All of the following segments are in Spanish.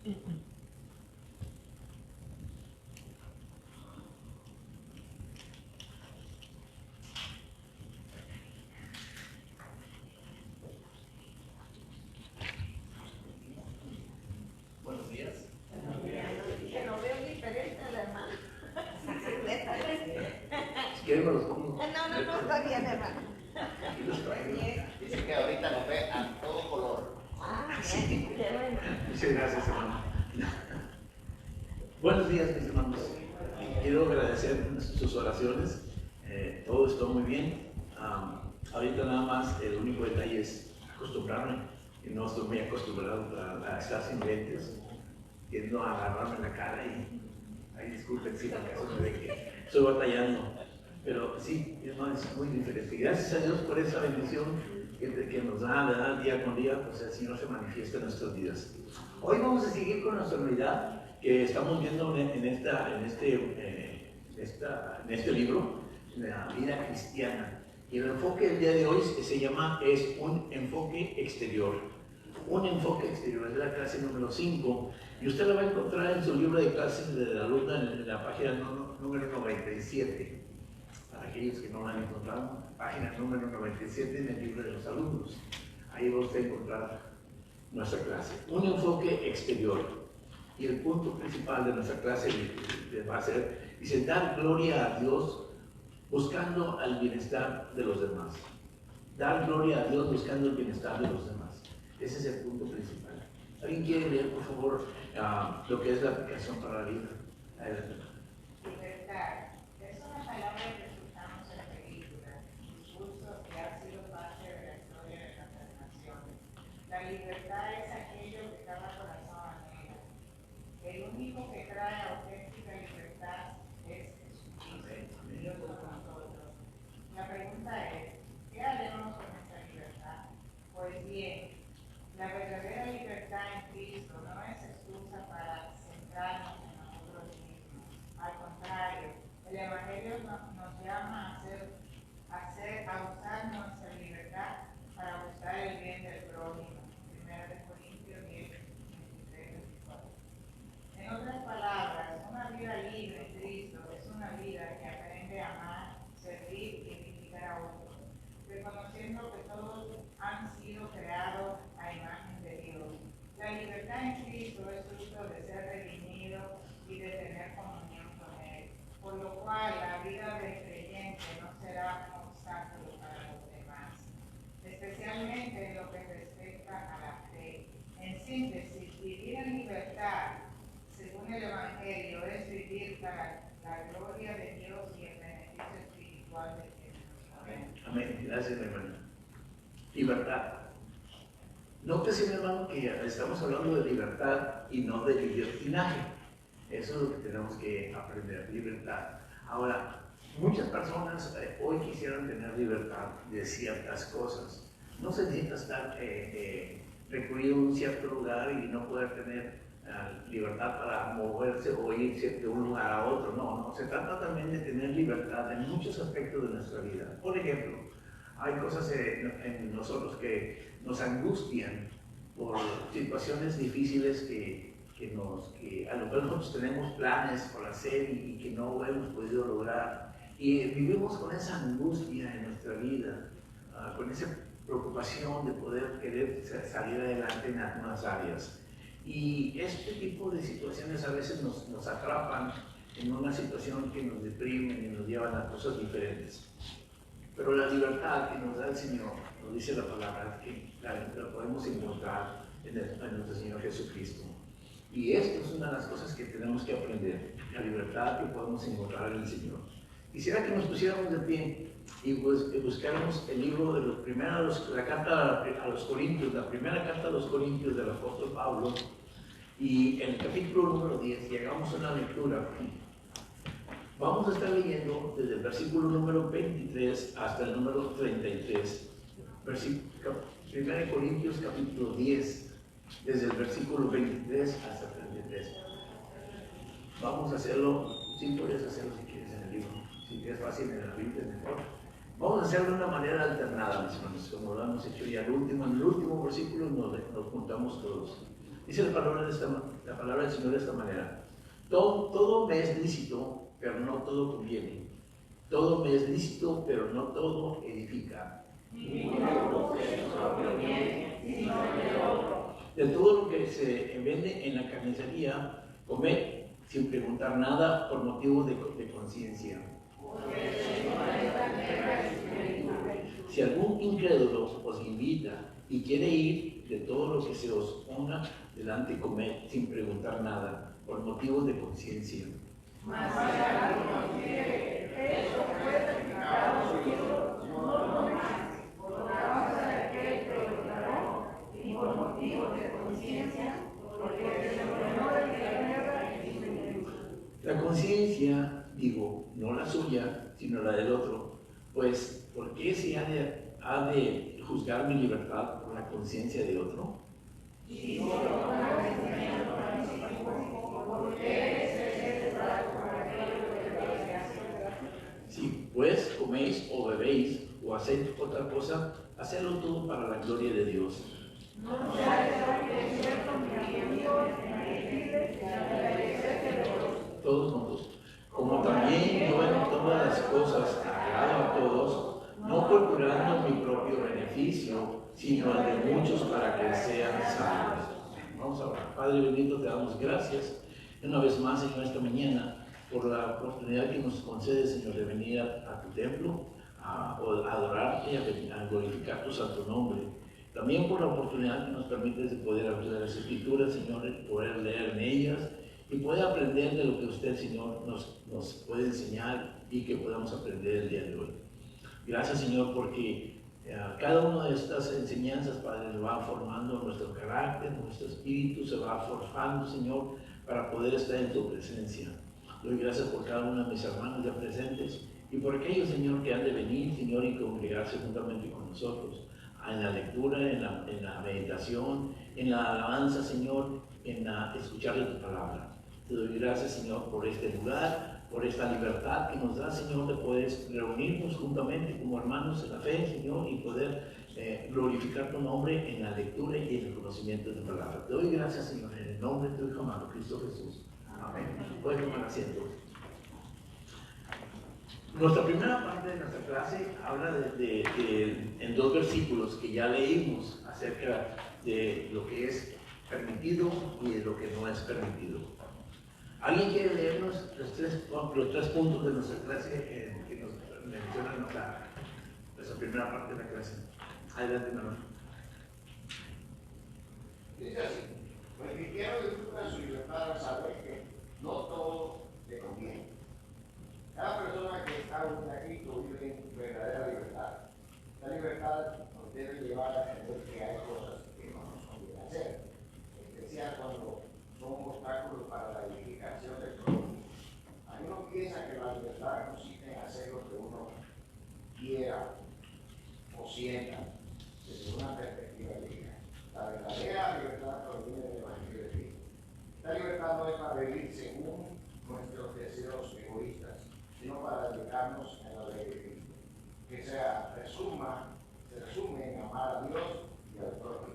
Buenos días. Que lo veo diferente a la hermana. Si quieren me los pongo. No, está bien, hermano. Aquí los traigo. Dice que ahorita lo ve a todo color. Sí, qué bueno. Muchas gracias, hermano. Buenos días, mis hermanos. Quiero agradecer sus oraciones. Todo estuvo muy bien. Ahorita nada más el único detalle es acostumbrarme. Y no estoy muy acostumbrado a estar sin lentes, tiendo a agarrarme la cara y ay, disculpen si acaso me ven que estoy batallando. Pero sí, hermano, es muy diferente. Gracias a Dios por esa bendición que nos da, ¿verdad? Día con día, pues el Señor se manifiesta en nuestros días. Hoy vamos a seguir con nuestra unidad que estamos viendo en este libro, la vida cristiana. Y el enfoque del día de hoy es un enfoque exterior. Un enfoque exterior, es la clase número 5. Y usted la va a encontrar en su libro de clases de la alumna en la página número 97. Para aquellos que no la han encontrado, página número 97 en el libro de los alumnos. Ahí va usted a encontrar nuestra clase. Un enfoque exterior. Y el punto principal de nuestra clase va a ser, dice, dar gloria a Dios buscando el bienestar de los demás. Dar gloria a Dios buscando el bienestar de los demás. Ese es el punto principal. ¿Alguien quiere leer, por favor, lo que es la aplicación para la vida? Libertad. Es una palabra que escuchamos en películas, discursos que han sido parte de la historia de nuestras naciones. La libertad es aquello que cada corazón anhela. El único que trae auténtica libertad es Jesucristo, Dios con nosotros. La pregunta es, ¿qué haremos con esta libertad? Pues bien, la verdadera libertad en Cristo no es excusa para centrarnos en nosotros mismos. Al contrario, el Evangelio nos llama a usar nuestra libertad para buscar el bien del prójimo. 1 Corintios 10, 23, 24. En otras palabras, una vida libre en Cristo es una vida que aprende a amar, servir y edificar a otros, reconociendo que todos han sido creados a imagen de Dios. La libertad en Cristo es fruto de ser redimido y de tener comunión con Él, por lo cual la vida del creyente no será un obstáculo para los demás, especialmente en lo que respecta a la fe. En síntesis, vivir en libertad, según el Evangelio, es vivir para la gloria de Dios y el beneficio espiritual de Jesús. Amén. Amén. Gracias, mi hermano. Libertad. Nótese, mi hermano, que estamos hablando de libertad y no de libertinaje. Eso es lo que tenemos que aprender, libertad. Ahora, muchas personas hoy quisieran tener libertad de ciertas cosas. No se necesita estar recluido en un cierto lugar y no poder tener libertad para moverse o irse de un lugar a otro. No, se trata también de tener libertad en muchos aspectos de nuestra vida. Por ejemplo, hay cosas en nosotros que nos angustian por situaciones difíciles que a lo mejor nosotros tenemos planes por hacer y que no hemos podido lograr. Y vivimos con esa angustia en nuestra vida, con esa preocupación de poder querer salir adelante en algunas áreas. Y este tipo de situaciones a veces nos atrapan en una situación que nos deprimen y nos llevan a cosas diferentes. Pero la libertad que nos da el Señor, nos dice la palabra, que la podemos encontrar en nuestro Señor Jesucristo. Y esto es una de las cosas que tenemos que aprender, la libertad que podemos encontrar en el Señor. Quisiera que nos pusiéramos de pie y buscáramos el libro de la carta a los Corintios, la primera carta a los Corintios del apóstol Pablo, y en el capítulo número 10, y hagamos una lectura. Vamos a estar leyendo desde el versículo número 23 hasta el número 33. 1 Corintios capítulo 10, desde el versículo 23 hasta el 33. Vamos a hacerlo, si puedes hacerlo si quieres en el libro, si es fácil en la Biblia es mejor. Vamos a hacerlo de una manera alternada, mis hermanos, como lo hemos hecho ya en el último versículo nos juntamos todos. Dice la palabra del Señor de esta manera. Todo me es lícito, pero no todo conviene. Todo me es lícito, pero no todo edifica. De todo lo que se vende en la carnicería, comed sin preguntar nada por motivo de conciencia. Si algún incrédulo os invita y quiere ir, de todo lo que se os ponga delante, comed sin preguntar nada por motivo de conciencia. La conciencia, digo, no la suya, sino la del otro, pues ¿por qué se ha de juzgar mi libertad por la conciencia de otro? Si pues coméis o bebéis o hacéis otra cosa, hacedlo todo para la gloria de Dios. Todos juntos. Como también yo en todas las cosas agrado a todos, no procurando mi propio beneficio, sino el de muchos para que sean salvos. Vamos a orar. Padre bendito, te damos gracias una vez más, Señor, esta mañana, por la oportunidad que nos concede, Señor, de venir a tu templo, a adorarte, a glorificar tu santo nombre. También por la oportunidad que nos permites de poder abrir las Escrituras, Señor, poder leer en ellas y poder aprender de lo que usted, Señor, nos puede enseñar y que podamos aprender el día de hoy. Gracias, Señor, porque cada una de estas enseñanzas, Padre, nos va formando nuestro carácter, nuestro espíritu, se va forjando, Señor, para poder estar en tu presencia. Doy gracias por cada uno de mis hermanos ya presentes y por aquellos, Señor, que han de venir, Señor, y congregarse juntamente con nosotros en la lectura, en la meditación, en la alabanza, Señor, en escuchar de tu palabra. Te doy gracias, Señor, por este lugar, por esta libertad que nos da, Señor, de poder reunirnos juntamente como hermanos en la fe, Señor, y poder glorificar tu nombre en la lectura y en el conocimiento de tu palabra. Te doy gracias, Señor, en el nombre de tu Hijo amado, Cristo Jesús. Amén. Pueden tomar asiento. Nuestra primera parte de nuestra clase habla en 2 versículos que ya leímos acerca de lo que es permitido y de lo que no es permitido. ¿Alguien quiere leernos los tres puntos de nuestra clase que nos mencionan nuestra primera parte de la clase? Adelante, hermano. Dice así: el cristiano disfruta su libertad al saber que no todo le conviene. Cada persona que está unida a Cristo vive en verdadera libertad. La libertad nos debe llevar a entender que hay cosas que no nos conviene hacer, en especial cuando son obstáculos para la edificación del prójimo. Algunos piensan que la libertad consiste en hacer lo que uno quiera o sienta desde una perspectiva libre. La verdadera libertad proviene del Evangelio de Cristo. Esta libertad no es para vivir según nuestros deseos egoístas, sino para dedicarnos a la ley de Cristo, que se resume en amar a Dios y al prójimo.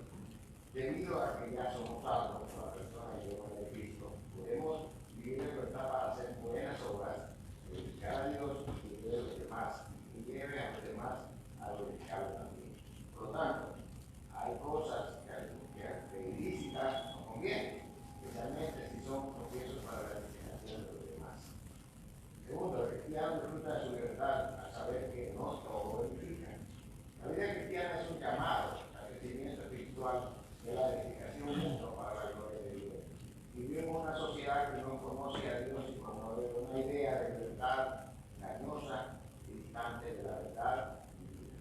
Debido a que ya somos salvos por la persona y obra de Cristo, podemos vivir en libertad para hacer buenas obras, glorificar a Dios y de los demás, y lleve a los demás a glorificarlo también. Por lo tanto, hay cosas que ilícitas no convienen, especialmente si son procesos para la edificación de los demás. Segundo, el cristiano disfruta de su libertad al saber que no todo edifica. La vida cristiana es un llamado al crecimiento espiritual de la edificación mutua para la gloria de Dios. Vivimos en una sociedad que no conoce a Dios y promueve una idea de libertad engañosa y distante de la verdad divina.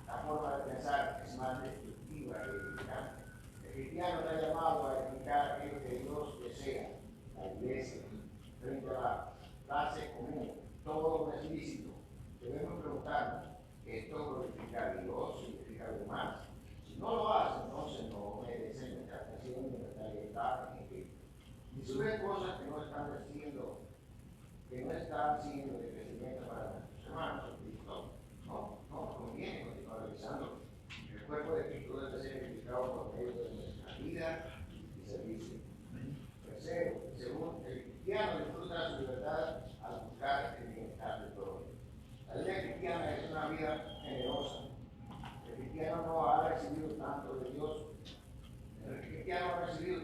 La forma de pensar es más destructiva que edificante. El cristiano está llamado a edificar aquello que Dios desea, la iglesia. Frente a la frase común, todo no es lícito, debemos preguntarnos: ¿esto glorifica a Dios? ¿Significa algo más? Si no lo hace, entonces no merece nuestra atención y nuestra libertad en Cristo. Y surgen cosas que no están siendo de crecimiento para nuestros hermanos en Cristo. No conviene continuar realizando. El cuerpo de Cristo debe ser edificado por medio de nuestra vida y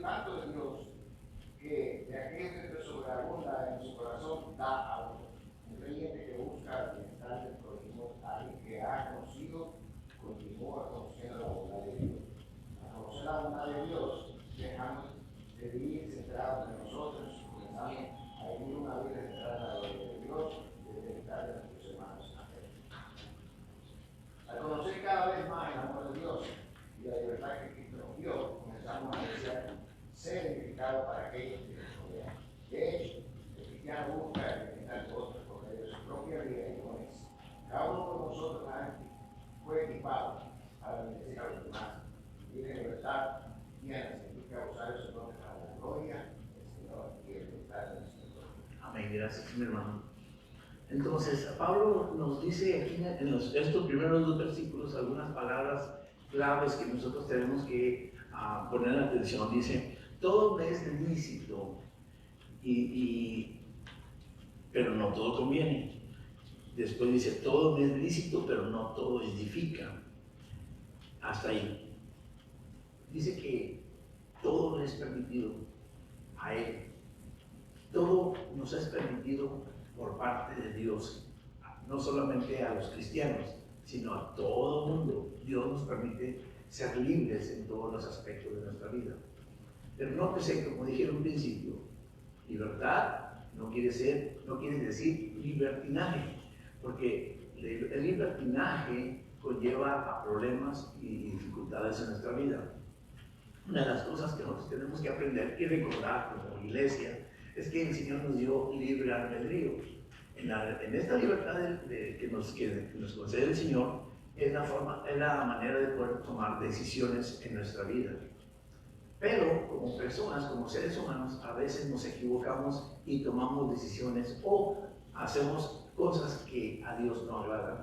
tanto de Dios que de aquello que sobreabunda en su corazón da a otro. Un creyente que busca el bienestar del prójimo, alguien que ha conocido, continúa conociendo la bondad de Dios. Al conocer la bondad de Dios, dejamos de vivir centrados en nosotros, comenzamos a vivir una vida centrada en la gloria de Dios y de bienestar de nuestros hermanos en la fe. Al conocer cada vez más el amor de Dios y la libertad que Cristo nos dio, comenzamos a desear ser edificados para aquellos que nos rodean. De hecho, el cristiano busca el bienestar de otros por medio de su propia vida y con eso. Cada uno de nosotros antes fue equipado para bendecir a los demás. Vivir en libertad plena significa usar esos dones para la gloria del Señor y el bienestar de nuestro Señor. Amén, gracias, mi hermano. Entonces, Pablo nos dice aquí en estos primeros 2 versículos algunas palabras claves que nosotros tenemos que poner atención. Dice, todo me es lícito, pero no todo conviene. Después dice, todo me es lícito, pero no todo edifica. Hasta ahí. Dice que todo le es permitido a Él. Todo nos es permitido por parte de Dios, no solamente a los cristianos, sino a todo el mundo. Dios nos permite ser libres en todos los aspectos de nuestra vida. Pero no que sea, como dije en un principio, libertad no quiere decir libertinaje, porque el libertinaje conlleva a problemas y dificultades en nuestra vida. Una de las cosas que nosotros tenemos que aprender y recordar como iglesia es que el Señor nos dio libre albedrío. En esta libertad que nos concede el Señor es la manera de poder tomar decisiones en nuestra vida. Pero como personas, como seres humanos, a veces nos equivocamos y tomamos decisiones o hacemos cosas que a Dios no agradan.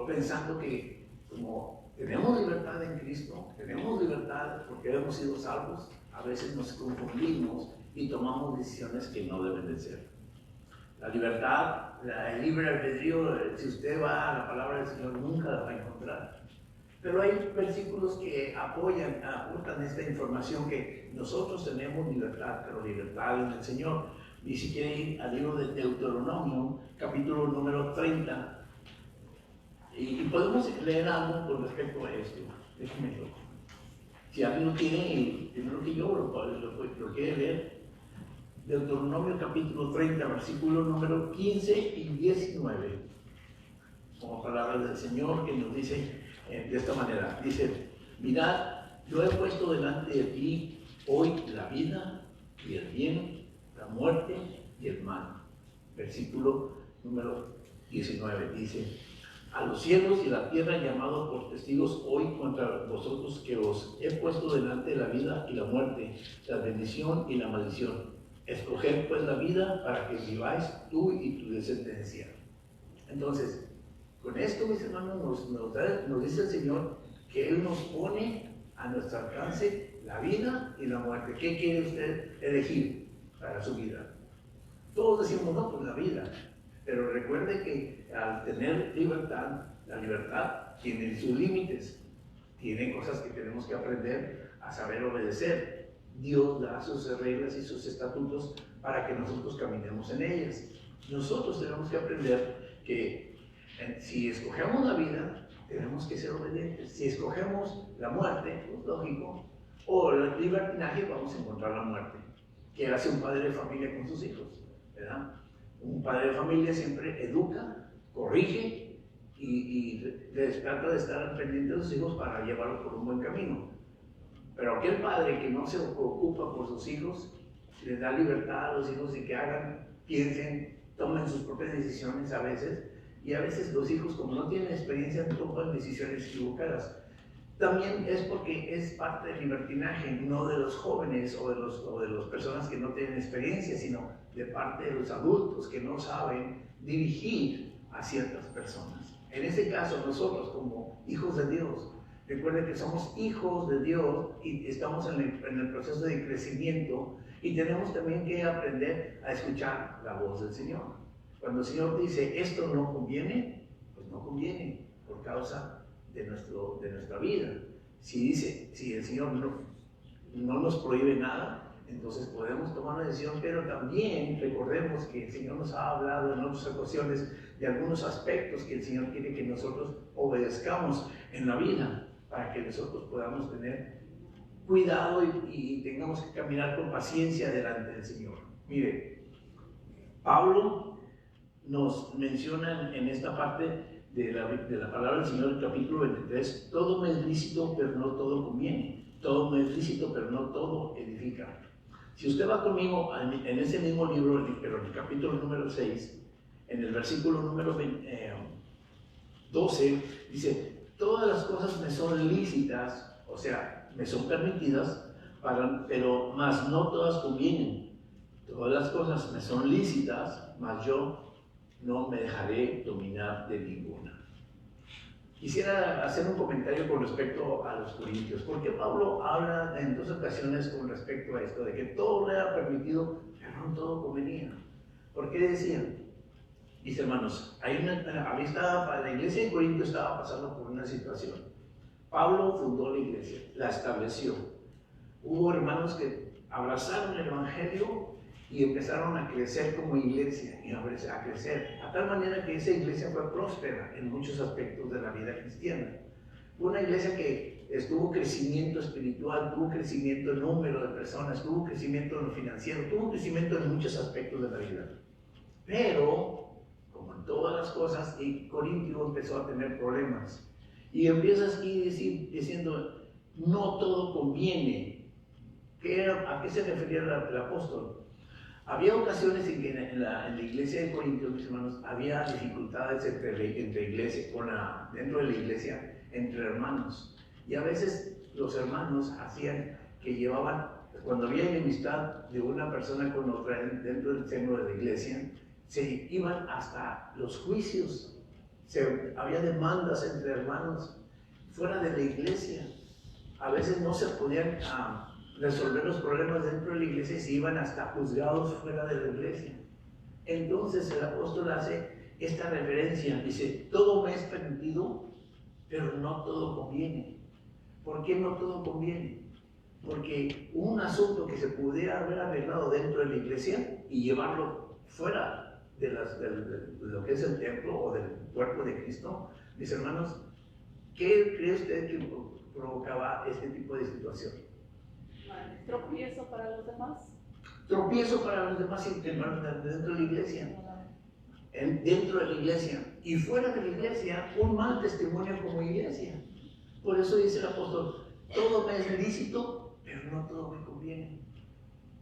Pensando que como tenemos libertad en Cristo, tenemos libertad porque hemos sido salvos, a veces nos confundimos y tomamos decisiones que no deben de ser. La libertad, el libre albedrío, si usted va a la palabra del Señor, nunca la va a encontrar. Pero hay versículos que aportan esta información que nosotros tenemos libertad, pero libertad en el Señor. Y si quiere ir al libro de Deuteronomio, capítulo número 30, y podemos leer algo con respecto a esto. Déjenme ver. Si alguien lo tiene, primero que yo lo quiere leer. Deuteronomio capítulo 30, versículo número 15 y 19. Como palabras del Señor que nos dice de esta manera. Dice, mirad, yo he puesto delante de ti hoy la vida y el bien, la muerte y el mal. Versículo número 19 dice, a los cielos y la tierra llamados por testigos hoy contra vosotros que os he puesto delante de la vida y la muerte, la bendición y la maldición. Escoged pues la vida para que viváis tú y tu descendencia. Entonces, con esto, mis hermanos, nos dice el Señor que Él nos pone a nuestro alcance la vida y la muerte. ¿Qué quiere usted elegir para su vida? Todos decimos, no, pues la vida. Pero recuerde que al tener libertad, la libertad tiene sus límites. Tiene cosas que tenemos que aprender a saber obedecer. Dios da sus reglas y sus estatutos para que nosotros caminemos en ellas. Nosotros tenemos que aprender que si escogemos la vida, tenemos que ser obedientes. Si escogemos la muerte, pues lógico, o el libertinaje, vamos a encontrar la muerte. ¿Qué hace un padre de familia con sus hijos? ¿Verdad? Un padre de familia siempre educa, corrige y trata de estar pendiente de sus hijos para llevarlos por un buen camino. Pero aquel padre que no se preocupa por sus hijos, les da libertad a los hijos de que hagan, piensen, tomen sus propias decisiones a veces, y a veces los hijos, como no tienen experiencia, toman decisiones equivocadas. También es porque es parte del libertinaje, no de los jóvenes o de las personas que no tienen experiencia, sino de parte de los adultos que no saben dirigir a ciertas personas. En este caso, nosotros como hijos de Dios, recuerden que somos hijos de Dios y estamos en el proceso de crecimiento y tenemos también que aprender a escuchar la voz del Señor. Cuando el Señor dice, esto no conviene, pues no conviene por causa de nuestra vida. Si el Señor no nos prohíbe nada, entonces podemos tomar una decisión, pero también recordemos que el Señor nos ha hablado en otras ocasiones de algunos aspectos que el Señor quiere que nosotros obedezcamos en la vida, para que nosotros podamos tener cuidado y tengamos que caminar con paciencia delante del Señor. Mire, Pablo nos menciona en esta parte de la palabra del Señor, el capítulo 23, todo me es lícito, pero no todo conviene. Todo me es lícito, pero no todo edifica. Si usted va conmigo en ese mismo libro, pero en el capítulo número 6, en el versículo número 12, dice, todas las cosas me son lícitas, o sea, me son permitidas, pero más no todas convienen. Todas las cosas me son lícitas, mas yo no me dejaré dominar de ninguna. Quisiera hacer un comentario con respecto a los corintios, porque Pablo habla en 2 ocasiones con respecto a esto, de que todo le era permitido, pero no todo convenía. ¿Por qué decía? Dice, hermanos, la iglesia de Corinto estaba pasando por una situación. Pablo fundó la iglesia, la estableció. Hubo hermanos que abrazaron el evangelio y empezaron a crecer como iglesia, y a crecer, a tal manera que esa iglesia fue próspera en muchos aspectos de la vida cristiana. Fue una iglesia que tuvo crecimiento espiritual, tuvo crecimiento en número de personas, tuvo crecimiento en lo financiero, tuvo crecimiento en muchos aspectos de la vida. Pero, como en todas las cosas, Corintio empezó a tener problemas. Y empiezas aquí diciendo, no todo conviene. ¿A qué se refería el apóstol? Había ocasiones en que en la iglesia de Corintios, mis hermanos, había dificultades entre iglesia, dentro de la iglesia, entre hermanos. Y a veces los hermanos hacían que llevaban, cuando había enemistad de una persona con otra dentro del seno de la iglesia, se iban hasta los juicios. Había demandas entre hermanos fuera de la iglesia. A veces no se podían resolver los problemas dentro de la iglesia y se iban hasta juzgados fuera de la iglesia. Entonces el apóstol hace esta referencia, dice, todo me es permitido, pero no todo conviene. ¿Por qué no todo conviene? Porque un asunto que se pudiera haber arreglado dentro de la iglesia y llevarlo fuera de lo que es el templo o del cuerpo de Cristo, mis hermanos, ¿qué cree usted que provocaba este tipo de situación? Tropiezo para los demás. Tropiezo para los demás, hermanos, dentro de la iglesia. Dentro de la iglesia y fuera de la iglesia, un mal testimonio como iglesia. Por eso dice el apóstol, todo me es lícito, pero no todo me conviene.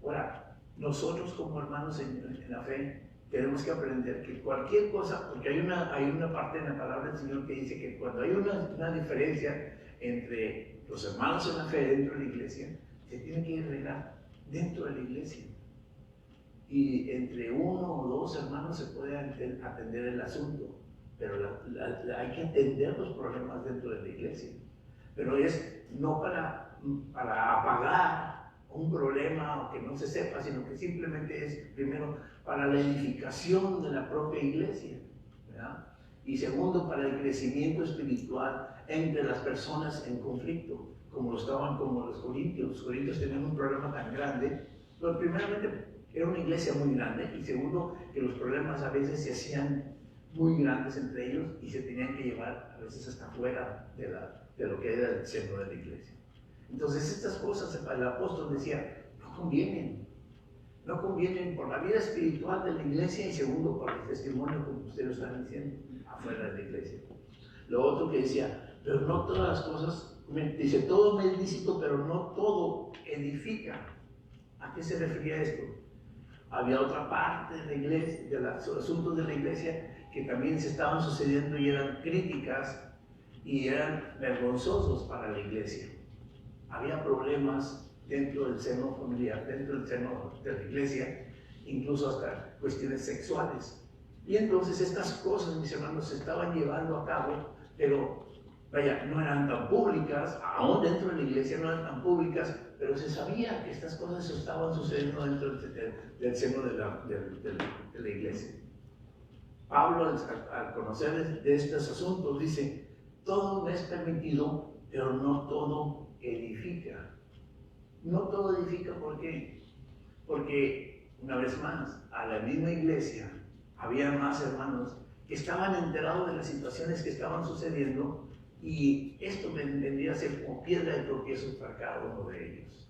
Ahora, nosotros como hermanos en la fe, tenemos que aprender que cualquier cosa, porque hay una parte en la palabra del Señor que dice que cuando hay una diferencia entre los hermanos en la fe dentro de la iglesia, se tiene que arreglar dentro de la iglesia. Y entre uno o dos hermanos se puede atender el asunto, pero hay que entender los problemas dentro de la iglesia. Pero es no para apagar un problema o que no se sepa, sino que simplemente es primero para la edificación de la propia iglesia, ¿verdad? Y segundo, para el crecimiento espiritual entre las personas en conflicto, como los corintios. Los corintios tenían un problema tan grande, pero primeramente era una iglesia muy grande, y segundo, que los problemas a veces se hacían muy grandes entre ellos y se tenían que llevar a veces hasta fuera de lo que era el centro de la iglesia. Entonces estas cosas, el apóstol decía, no convienen por la vida espiritual de la iglesia y segundo por el testimonio, como ustedes lo están diciendo, afuera de la iglesia. Lo otro que decía, pero no todas las cosas, dice, todo me es lícito, pero no todo edifica. ¿A qué se refería esto? Había otra parte de la iglesia, de los asuntos de la iglesia que también se estaban sucediendo y eran críticas y eran vergonzosos para la iglesia. Había problemas dentro del seno familiar, dentro del seno de la iglesia, incluso hasta cuestiones sexuales. Y entonces estas cosas, mis hermanos, se estaban llevando a cabo, pero vaya, no eran tan públicas, aún dentro de la iglesia no eran tan públicas, pero se sabía que estas cosas estaban sucediendo dentro del seno de la iglesia. Pablo, al conocer de estos asuntos, dice, todo me es permitido, pero no todo edifica. No todo edifica, ¿por qué? Porque, una vez más, a la misma iglesia había más hermanos que estaban enterados de las situaciones que estaban sucediendo y esto vendría a ser como piedra de tropiezo para cada uno de ellos.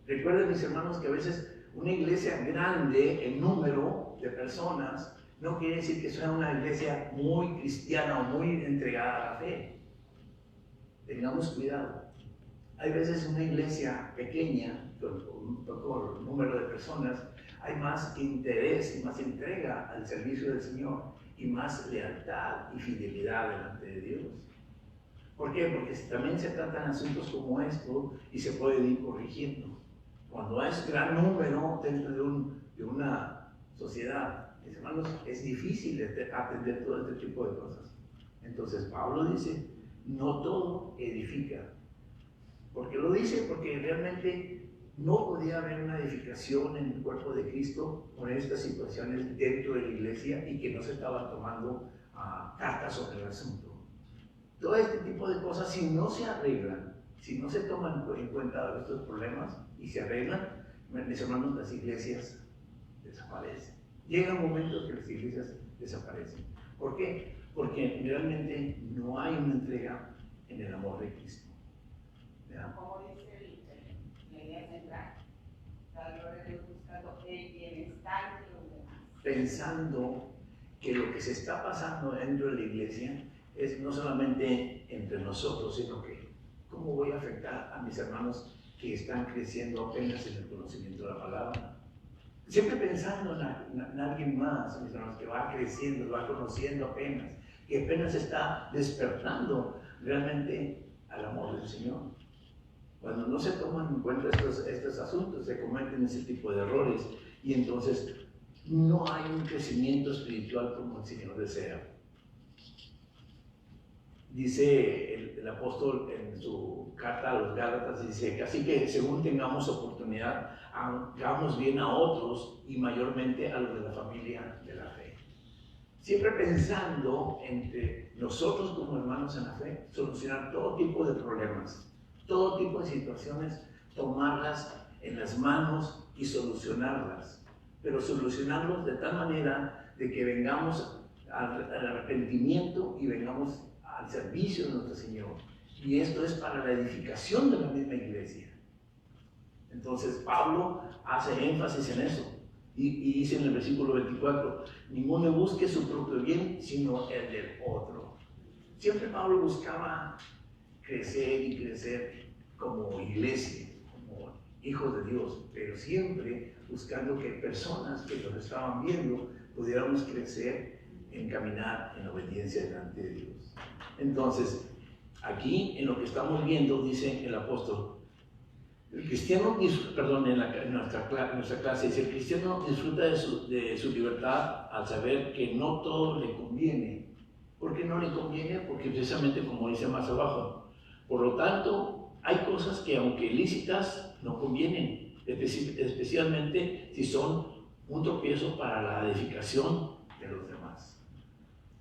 Recuerden, mis hermanos, que a veces una iglesia grande en número de personas no quiere decir que sea una iglesia muy cristiana o muy entregada a la fe. Tengamos cuidado. Hay veces una iglesia pequeña, con un poco número de personas, hay más interés y más entrega al servicio del Señor y más lealtad y fidelidad delante de Dios. ¿Por qué? Porque también se tratan asuntos como estos y se pueden ir corrigiendo. Cuando es gran número dentro de una sociedad, mis hermanos, es difícil atender todo este tipo de cosas. Entonces Pablo dice, no todo edifica. ¿Por qué lo dice? Porque realmente no podía haber una edificación en el cuerpo de Cristo con estas situaciones dentro de la iglesia y que no se estaban tomando cartas sobre el asunto. Todo este tipo de cosas, si no se arreglan, si no se toman en cuenta estos problemas y se arreglan, mis hermanos, las iglesias desaparecen. Llega un momento que las iglesias desaparecen. ¿Por qué? Porque realmente no hay una entrega en el amor de Cristo. ¿Verdad? Como dice la idea central, la gloria de Dios buscando el bienestar de los demás. Pensando que lo que se está pasando dentro de la iglesia es no solamente entre nosotros, sino que cómo voy a afectar a mis hermanos que están creciendo apenas en el conocimiento de la palabra. Siempre pensando en alguien más, mis hermanos, que va creciendo, va conociendo apenas, que apenas está despertando realmente al amor del Señor. Cuando no se toman en cuenta estos asuntos, se cometen ese tipo de errores y entonces no hay un crecimiento espiritual como el Señor desea. Dice el apóstol en su carta a los Gálatas, dice, así que según tengamos oportunidad, hagamos bien a otros y mayormente a los de la familia de la fe. Siempre pensando entre nosotros como hermanos en la fe, solucionar todo tipo de problemas, todo tipo de situaciones, tomarlas en las manos y solucionarlas, pero solucionarlos de tal manera de que vengamos al arrepentimiento y vengamos al servicio de nuestro Señor. Y esto es para la edificación de la misma iglesia. Entonces Pablo hace énfasis en eso y dice en el versículo 24, ninguno busque su propio bien, sino el del otro. Siempre Pablo buscaba crecer y crecer como iglesia, como hijos de Dios, pero siempre buscando que personas que nos estaban viendo pudiéramos crecer en caminar en obediencia delante de Dios. Entonces, aquí en lo que estamos viendo, dice el apóstol, el cristiano, en nuestra clase, dice, el cristiano disfruta de su libertad al saber que no todo le conviene. ¿Por qué no le conviene? Porque precisamente como dice más abajo, por lo tanto, hay cosas que aunque lícitas, no convienen, especialmente si son un tropiezo para la edificación de los demás.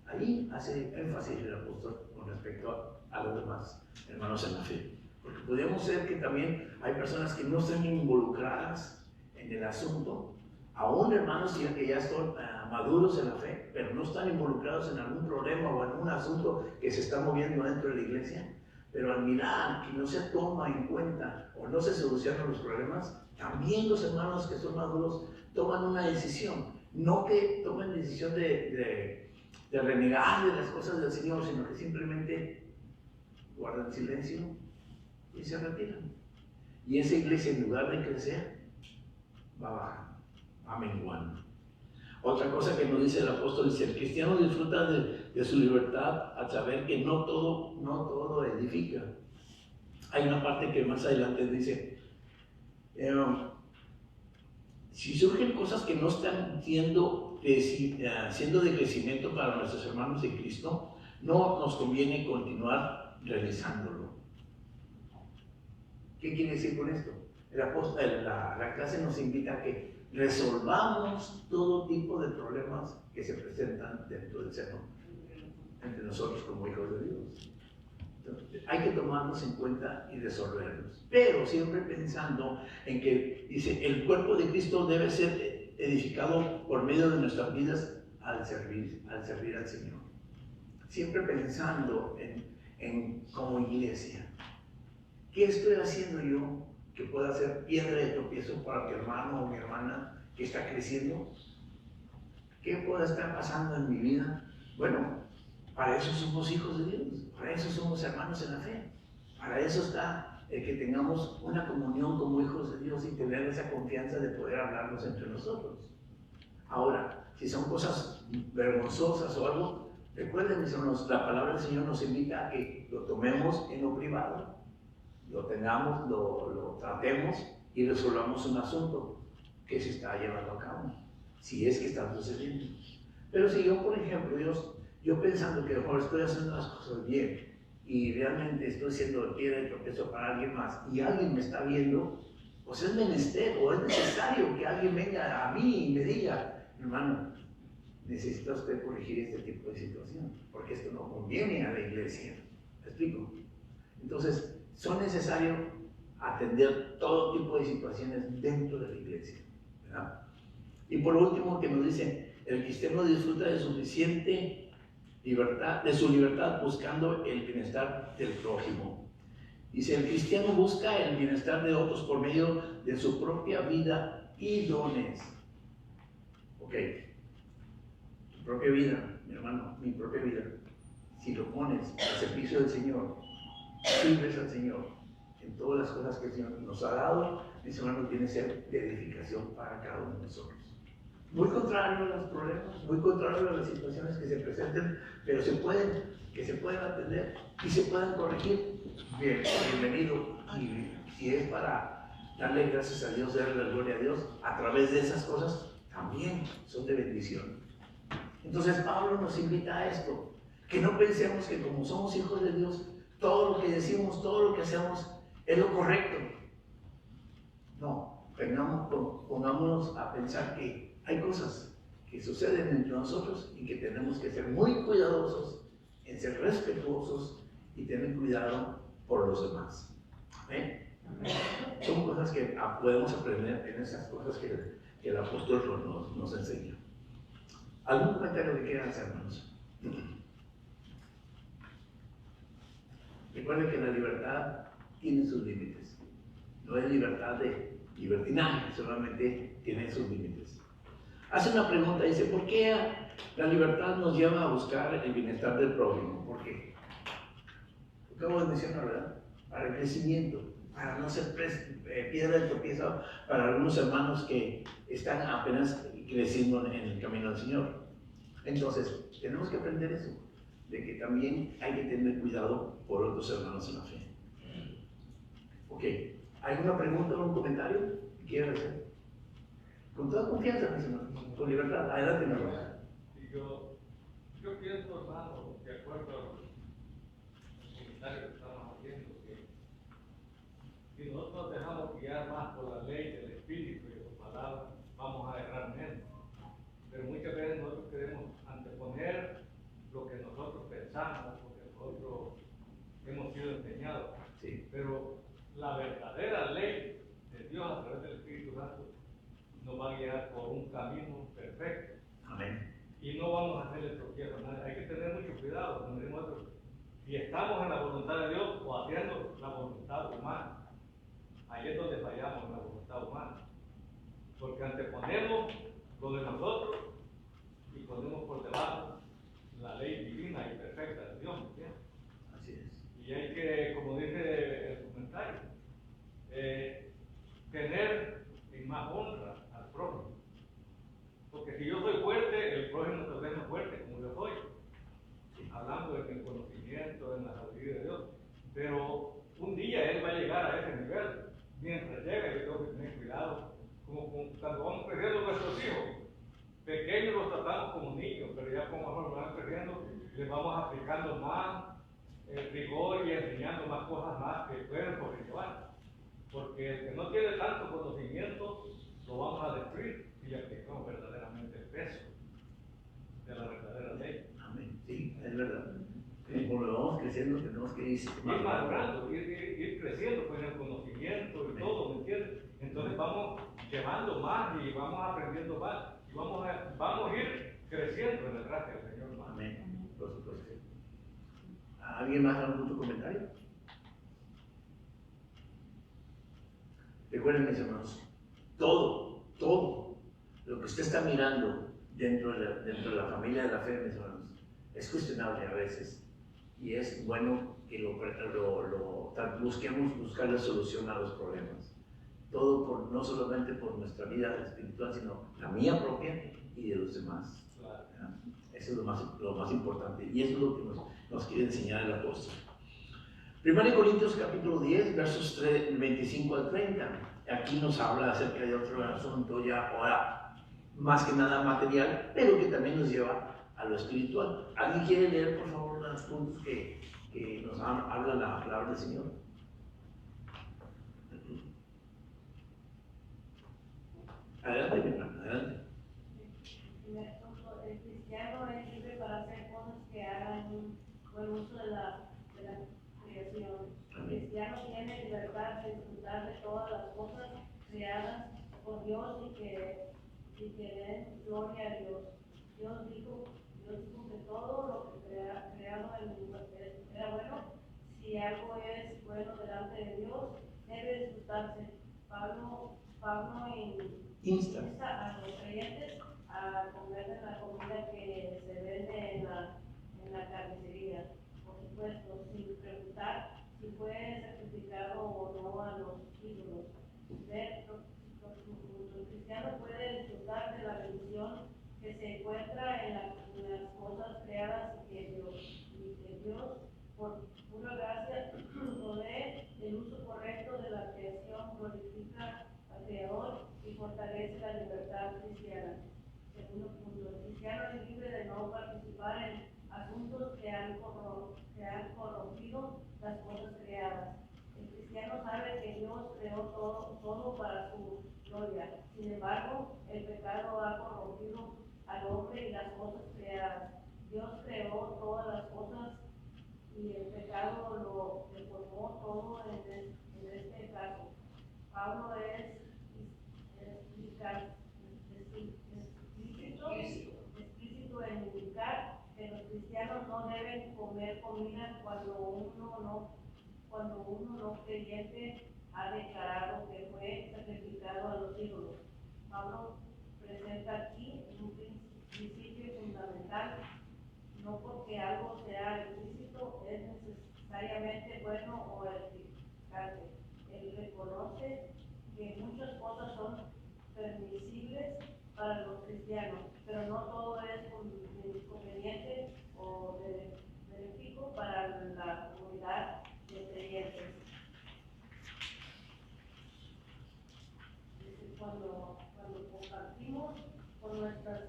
Ahí hace énfasis el apóstol con respecto a los demás hermanos en la fe. Porque podemos ser que también hay personas que no están involucradas en el asunto, aún hermanos que ya son maduros en la fe, pero no están involucrados en algún problema o en un asunto que se está moviendo dentro de la iglesia. Pero al mirar que no se toma en cuenta o no se solucionan los problemas, también los hermanos que son maduros toman una decisión. No que tomen decisión de renegar de las cosas del Señor, sino que simplemente guardan silencio y se retiran. Y esa iglesia, en lugar de crecer, va bajando, va menguando. Otra cosa que nos dice el apóstol es que el cristiano disfruta de su libertad al saber que no todo edifica. Hay una parte que más adelante dice, si surgen cosas que no están siendo de crecimiento para nuestros hermanos en Cristo, no nos conviene continuar realizándolo. ¿Qué quiere decir con esto? La clase nos invita a que resolvamos todo tipo de problemas que se presentan dentro del seno entre nosotros como hijos de Dios. Entonces, hay que tomarlos en cuenta y resolverlos. Pero siempre pensando en que, dice, el cuerpo de Cristo debe ser edificado por medio de nuestras vidas al servir al Señor. Siempre pensando en como iglesia. ¿Qué estoy haciendo yo que pueda ser piedra de tropiezo para mi hermano o mi hermana que está creciendo? ¿Qué puede estar pasando en mi vida? Bueno, para eso somos hijos de Dios, para eso somos hermanos en la fe, para eso está el que tengamos una comunión como hijos de Dios y tener esa confianza de poder hablarnos entre nosotros. Ahora, si son cosas vergonzosas o algo, recuerden, mis hermanos, la palabra del Señor nos invita a que lo tomemos en lo privado, lo tengamos, lo tratemos y resolvamos un asunto que se está llevando a cabo, si es que está sucediendo. Pero si yo, por ejemplo, yo pensando que mejor estoy haciendo las cosas bien y realmente estoy siendo piedra de tropiezo para alguien más y alguien me está viendo, pues es menester o es necesario que alguien venga a mí y me diga, hermano, necesita usted corregir este tipo de situación, porque esto no conviene a la iglesia. ¿Me explico? Entonces, son necesarios atender todo tipo de situaciones dentro de la iglesia, ¿verdad? Y por último, que nos dicen, el cristiano disfruta de suficiente libertad, de su libertad buscando el bienestar del prójimo. Dice, el cristiano busca el bienestar de otros por medio de su propia vida y dones. Ok, tu propia vida, mi hermano, mi propia vida, si lo pones al servicio del Señor, sirves al Señor en todas las cosas que el Señor nos ha dado, mis hermanos, tiene que ser de edificación para cada uno de nosotros. Muy contrario a los problemas, muy contrario a las situaciones que se presenten, pero se pueden atender y se pueden corregir. Bien, bienvenido. Y si es para darle gracias a Dios, darle la gloria a Dios, a través de esas cosas, también son de bendición. Entonces Pablo nos invita a esto, que no pensemos que como somos hijos de Dios, todo lo que decimos, todo lo que hacemos es lo correcto. No, pongámonos a pensar que hay cosas que suceden entre nosotros y que tenemos que ser muy cuidadosos en ser respetuosos y tener cuidado por los demás. Son cosas que podemos aprender en esas cosas que el apóstol nos enseña. ¿Algún comentario que quieran hacer, hermanos? Recuerden que la libertad tiene sus límites. No es libertad de libertinaje, solamente tiene sus límites. Hace una pregunta, dice, ¿por qué la libertad nos lleva a buscar el bienestar del prójimo? ¿Por qué? Lo acabo de mencionar, ¿verdad? Para el crecimiento, para no ser piedra de tropiezo para algunos hermanos que están apenas creciendo en el camino del Señor. Entonces, tenemos que aprender eso, de que también hay que tener cuidado por otros hermanos en la fe. Ok, ¿alguna pregunta o un comentario que quieran hacer? Con toda confianza, mis hermanos, con libertad. Adelante, mi hermano. Yo pienso, hermano, de acuerdo a los comentarios que estamos haciendo, que si nosotros dejamos guiar más por la ley del Espíritu y su palabra, vamos a errar menos. Pero muchas veces nosotros queremos anteponer lo que nosotros pensamos, lo que nosotros hemos sido enseñados. Sí. Pero la verdadera ley de Dios a través del Espíritu Santo nos va a guiar por un camino perfecto. Amén. Y no vamos a hacerle tropiezo a nadie. Hay que tener mucho cuidado, como decimos nosotros, si estamos en la voluntad de Dios o haciendo la voluntad humana. Ahí es donde fallamos en la voluntad humana. Porque anteponemos lo de nosotros y ponemos por debajo la ley divina y perfecta de Dios. ¿Sí? Así es. Y hay que, como dice el comentario, tener en más honra al prójimo. Porque si yo soy fuerte, el prójimo también es fuerte, como yo soy. Hablando en el conocimiento, en la sabiduría de Dios. Pero un día él va a llegar a ese nivel. Mientras llega, yo tengo que tener cuidado. Como cuando vamos creciendo nuestros hijos, pequeños los tratamos como niños, pero ya como van creciendo, les vamos aplicando más rigor y enseñando más cosas más que pueden sobrellevar. Porque el que no tiene tanto conocimiento, lo vamos a destruir si le aplicamos verdaderamente el peso de la verdadera ley. Amén. Sí, es verdad. conforme vamos creciendo tenemos que ir ir madurando, ir creciendo pues, en el conocimiento y todo, ¿me entiendes? Entonces vamos llevando más y vamos aprendiendo más y vamos a ir creciendo en la gracia del Señor. Hermano. Amén, por supuesto. ¿Alguien más algún otro comentario? Recuerden, mis hermanos, todo lo que usted está mirando dentro de la familia de la fe, mis hermanos, es cuestionable a veces. Y es bueno que busquemos buscar la solución a los problemas. Todo no solamente por nuestra vida espiritual, sino la mía propia y de los demás. ¿Verdad? Eso es lo más importante. Y eso es lo que nos quiere enseñar el apóstol. 1 Corintios capítulo 10, versos 25 al 30. Aquí nos habla acerca de otro asunto ya ahora, más que nada material, pero que también nos lleva a lo espiritual. ¿Alguien quiere leer, por favor, los puntos que nos habla la palabra del Señor? Adelante, mi hermano, adelante. El cristiano es libre para hacer cosas que hagan un buen uso de la creación. El cristiano tiene libertad de disfrutar de todas las cosas creadas por Dios y que den gloria a Dios. Dios dijo que todo lo que creado era bueno. Si algo es bueno delante de Dios, debe disfrutarse. Pablo insta a los creyentes a comer de la comida que se vende en la carnicería, por supuesto, sin preguntar si fue sacrificado o no a los ídolos. El cristiano puede disfrutar de la bendición que se encuentra en las cosas creadas y que Dios, por pura gracia, provee el uso correcto de la creación, glorifica al Creador y fortalece la libertad cristiana. Segundo punto, el cristiano es libre de no participar en asuntos que han corrompido las cosas creadas. El cristiano sabe que Dios creó todo para su gloria. Sin embargo, el pecado ha corrompido al hombre y las cosas creadas. Dios creó todas las cosas y el pecado lo deformó todo en este caso. Pablo es explícito en indicar que los cristianos no deben comer comida cuando uno no creyente ha declarado que fue sacrificado a los ídolos. Pablo presenta aquí un principio fundamental: no porque algo sea ilícito es necesariamente bueno o edificante. Él reconoce que muchas cosas son permisibles para los cristianos, pero no todo es conveniente o benéfico para la comunidad de creyentes. Cuando compartimos con nuestros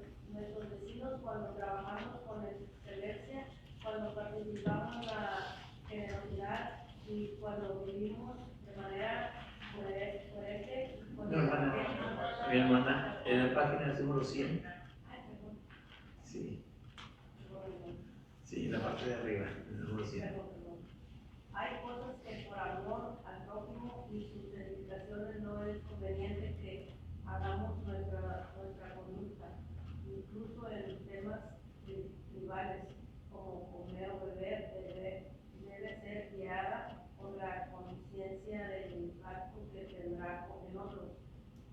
vecinos, cuando trabajamos con excelencia, cuando participamos en la generosidad y cuando vivimos de manera coherente. Mi hermana, en la página número 100. Sí. Sí, en la parte de arriba, el número 100. Hay cosas que por amor al prójimo y sus dedicaciones no es conveniente que hagamos nuestra conducta, incluso en temas tribales como comer o beber, debe ser guiada por la conciencia del impacto que tendrá en otros,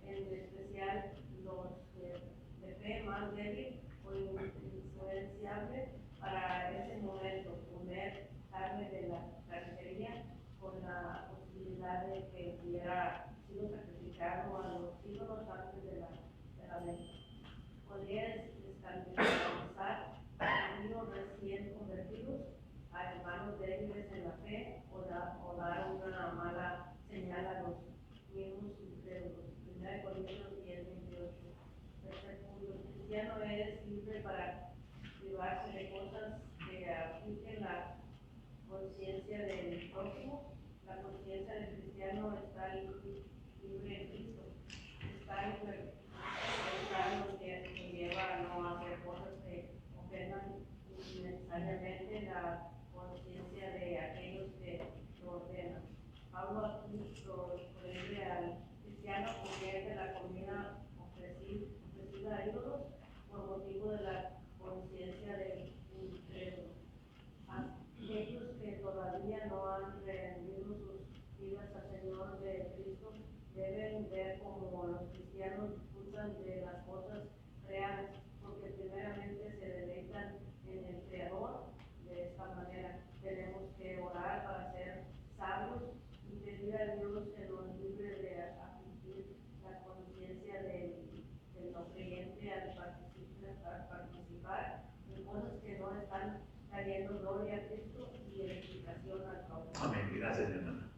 en especial los de fe más débil o influenciable para ese momento. Comer carne de la carnicería con la posibilidad de que hubiera sido sacrificado a los ídolos antes de la venta. Podría escandalizar a niños recién convertidos, a hermanos débiles en la fe o dar una mala señal a los miembros incrédulos. 1 Corintios 10, 28. El cristiano es libre para privarse de cosas que afligen la conciencia del prójimo. La conciencia del cristiano está como los cristianos disfrutan de las cosas reales, porque primeramente se deleitan en el Creador. De esta manera tenemos que orar para ser sabios y pedir a Dios que nos libre de afligir la conciencia del no creyente al participar en cosas que no están trayendo gloria a Cristo y edificación al prójimo. Amén. Gracias, mi hermana.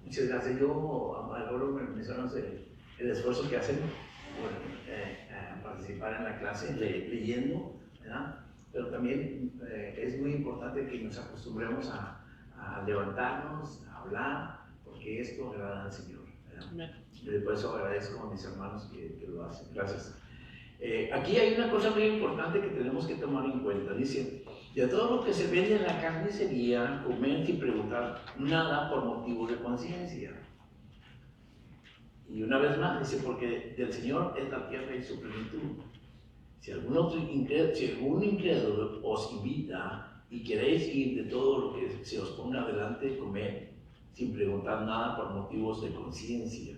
Muchas gracias. Yo valoro, mencionas el esfuerzo que hacen por participar en la clase, leyendo, ¿verdad? Pero también es muy importante que nos acostumbremos a levantarnos, a hablar, porque esto agrada al Señor, ¿verdad? Y por eso agradezco a mis hermanos que lo hacen. Gracias. Aquí hay una cosa muy importante que tenemos que tomar en cuenta. Dice, de todo lo que se vende en la carnicería, comer sin preguntar nada por motivo de conciencia. Y una vez más dice, porque del Señor es la tierra y su plenitud. Si algún incrédulo os invita y queréis ir de todo lo que se os ponga adelante, comed sin preguntar nada por motivos de conciencia.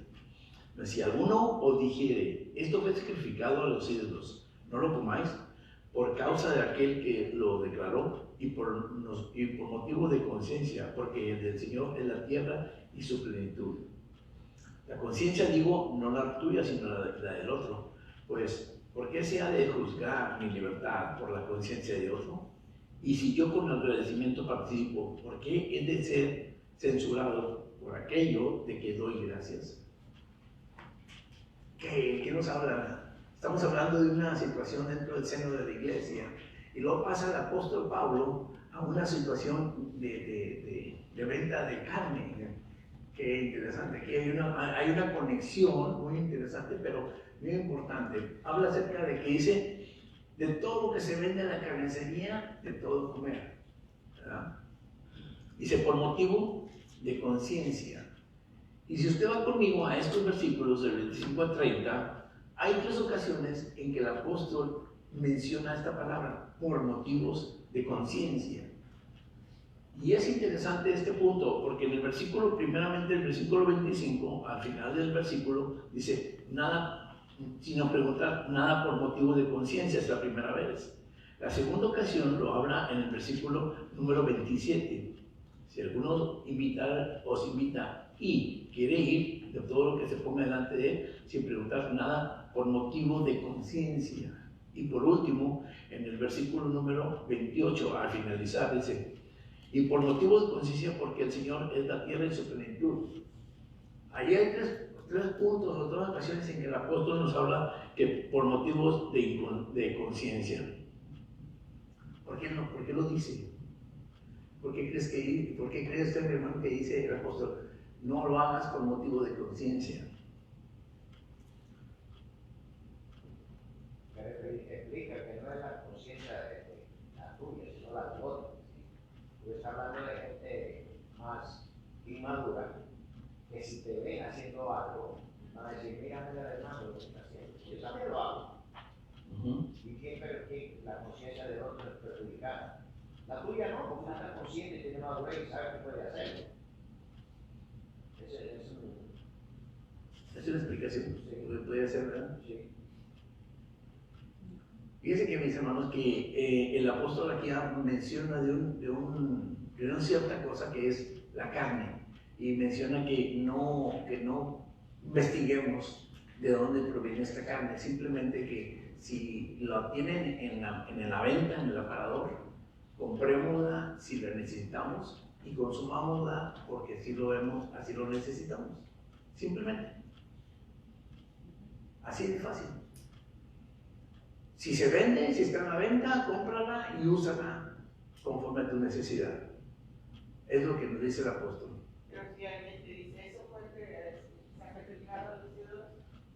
Si alguno os dijere, esto fue sacrificado a los ídolos, no lo comáis, por causa de aquel que lo declaró y por motivo de conciencia, porque del Señor es la tierra y su plenitud. La conciencia, digo, no la tuya, sino la del otro. Pues, ¿por qué se ha de juzgar mi libertad por la conciencia de otro? Y si yo con agradecimiento participo, ¿por qué he de ser censurado por aquello de que doy gracias? ¿Qué nos habla? Estamos hablando de una situación dentro del seno de la iglesia. Y luego pasa el apóstol Pablo a una situación de venta de carne. Qué interesante. Aquí hay una conexión muy interesante, pero muy importante. Habla acerca de que dice, de todo lo que se vende en la carnicería, de todo comer, ¿verdad? Dice, por motivo de conciencia. Y si usted va conmigo a estos versículos del 25 al 30, hay 3 ocasiones en que el apóstol menciona esta palabra, por motivos de conciencia. Y es interesante este punto, porque en el versículo, primeramente el versículo 25, al final del versículo, dice, nada, sino preguntar nada por motivo de conciencia, es la primera vez. La segunda ocasión lo habla en el versículo número 27. Si alguno os invita y quiere ir de todo lo que se ponga delante de él, sin preguntar nada por motivo de conciencia. Y por último, en el versículo número 28, al finalizar, dice, y por motivo de conciencia, porque el Señor es la tierra y su plenitud. Ahí hay tres puntos o 3 ocasiones en que el apóstol nos habla que por motivos de conciencia. ¿Por qué no? ¿Por qué lo dice? ¿Por qué cree usted, mi hermano, que dice el apóstol, no lo hagas por motivo de conciencia? Explica que no es la conciencia de la tuya, sino la de otro. Tú estás hablando de gente más inmadura, que si te ven haciendo algo, van a decir, mira, hermano, lo que está haciendo. Yo también lo hago. ¿Y que la conciencia del otro es perjudicada? La tuya no, porque no está consciente y tiene madurez y sabe que puede hacerlo. Es una explicación. Sí. Puede ser, ¿verdad? Sí. Fíjense que, mis hermanos, que el apóstol aquí menciona de una cierta cosa que es la carne, y menciona que no investiguemos de dónde proviene esta carne, simplemente que si la tienen en la venta, en el aparador, comprémosla si la necesitamos y consumámosla porque así lo vemos, así lo necesitamos. Simplemente. Así de fácil. Si se vende, si está en la venta, cómprala y úsala conforme a tu necesidad. Es lo que nos dice el apóstol. Pero si alguien te dice, eso fue sacrificado a los ídolos,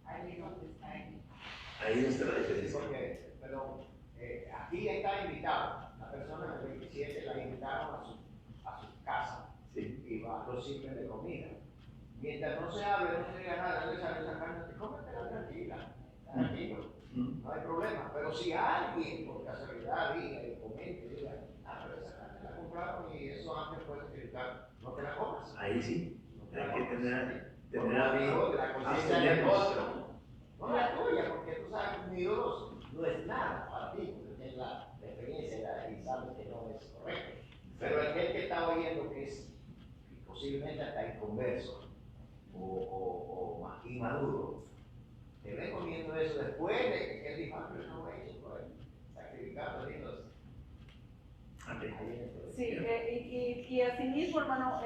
ahí es donde está ahí. Ahí está la diferencia. Porque, pero aquí está invitado. La persona del 27 la invitaron a su casa. Sí. Y no sirven de comida. Mientras no se hable, no se diga nada, no le sale esa carne, cómetela tranquila, tranquilo. No hay problema. Pero si alguien por casualidad diga y comente, diga, pero esa carne la compraron y eso antes puede utilizar, no te la comas. Ahí sí. No te la Hay que comas. tener tener Como digo, la conciencia del abstenernos. otro. No la tuya, porque tú sabes que un ídolo no es nada para ti, porque tienes la experiencia y sabes que no es correcto. Pero aquel que está oyendo que es posiblemente hasta inconverso o inmaduro, te ve comiendo eso después de que él dijo, ah, pero no he hecho, pues, sacrificando a Dios. Sí, y asimismo, hermano,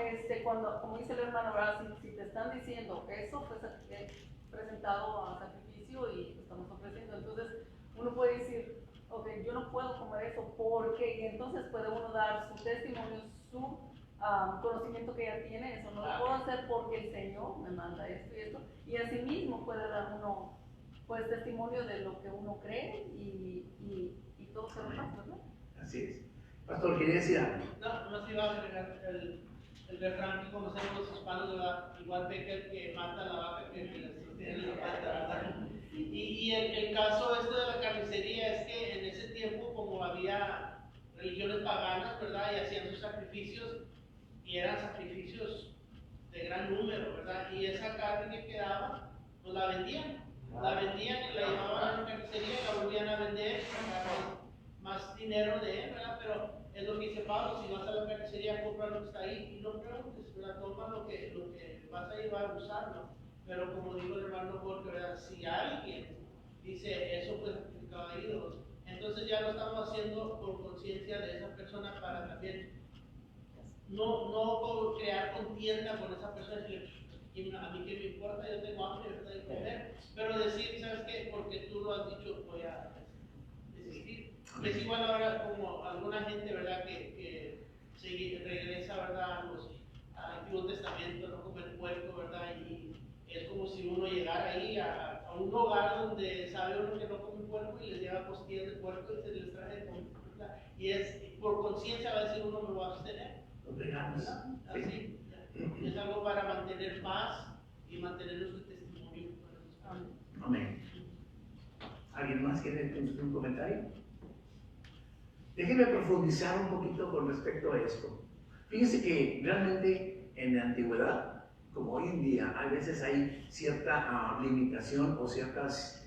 cuando, como dice el hermano, ¿verdad? Si te están diciendo eso fue presentado a sacrificio y lo estamos ofreciendo, entonces uno puede decir, ok, yo no puedo comer eso porque, y entonces puede uno dar su testimonio, su conocimiento que ya tiene, eso no lo puedo hacer porque el Señor me manda esto y esto, y asimismo puede dar uno, pues, testimonio de lo que uno cree y todo se lo pasa, ¿verdad? Así es. Pastor, ¿quería decir algo? No, no se iba a agregar el refrán que conocemos los hispanos, ¿verdad? Igual peca el que mata la vaca que el que sostiene la pata, ¿verdad? Y el caso este de la carnicería es que en ese tiempo, como había religiones paganas, ¿verdad? Y hacían sus sacrificios, y eran sacrificios de gran número, ¿verdad? Y esa carne que quedaba, pues la vendían. La vendían y la llevaban a la carnicería y la volvían a vender, sacar más dinero de él, ¿verdad? Pero es lo que dice Pablo, si vas a la carnicería, compra lo que está ahí y no preguntes, ¿verdad? Toma lo que vas a llevar a usarlo. Pero como dijo el hermano Jorge, ¿verdad? Si alguien dice eso fue sacrificado a ídolos, entonces ya lo estamos haciendo por conciencia de esa persona para también no por crear contienda con esa persona y decirle, a mí que me importa, yo tengo hambre, ¿verdad? De comer, pero decir, ¿sabes qué? Porque tú lo has dicho, voy a desistir. Es igual ahora como alguna gente, ¿verdad? Que regresa, ¿verdad? Al Antiguo Testamento, no comer puerco, ¿verdad? Y es como si uno llegara ahí a un hogar donde sabe uno que no come puerco y les lleva costillas de puerco y se les trae de comer, ¿verdad? Y es por conciencia va a decir uno me va a abstener. Los veganos. Así, es algo para mantener paz y mantener nuestro testimonio. Amén. ¿Alguien más quiere hacer un comentario? Déjenme profundizar un poquito con respecto a esto. Fíjense que realmente en la antigüedad, como hoy en día, a veces hay cierta limitación o ciertas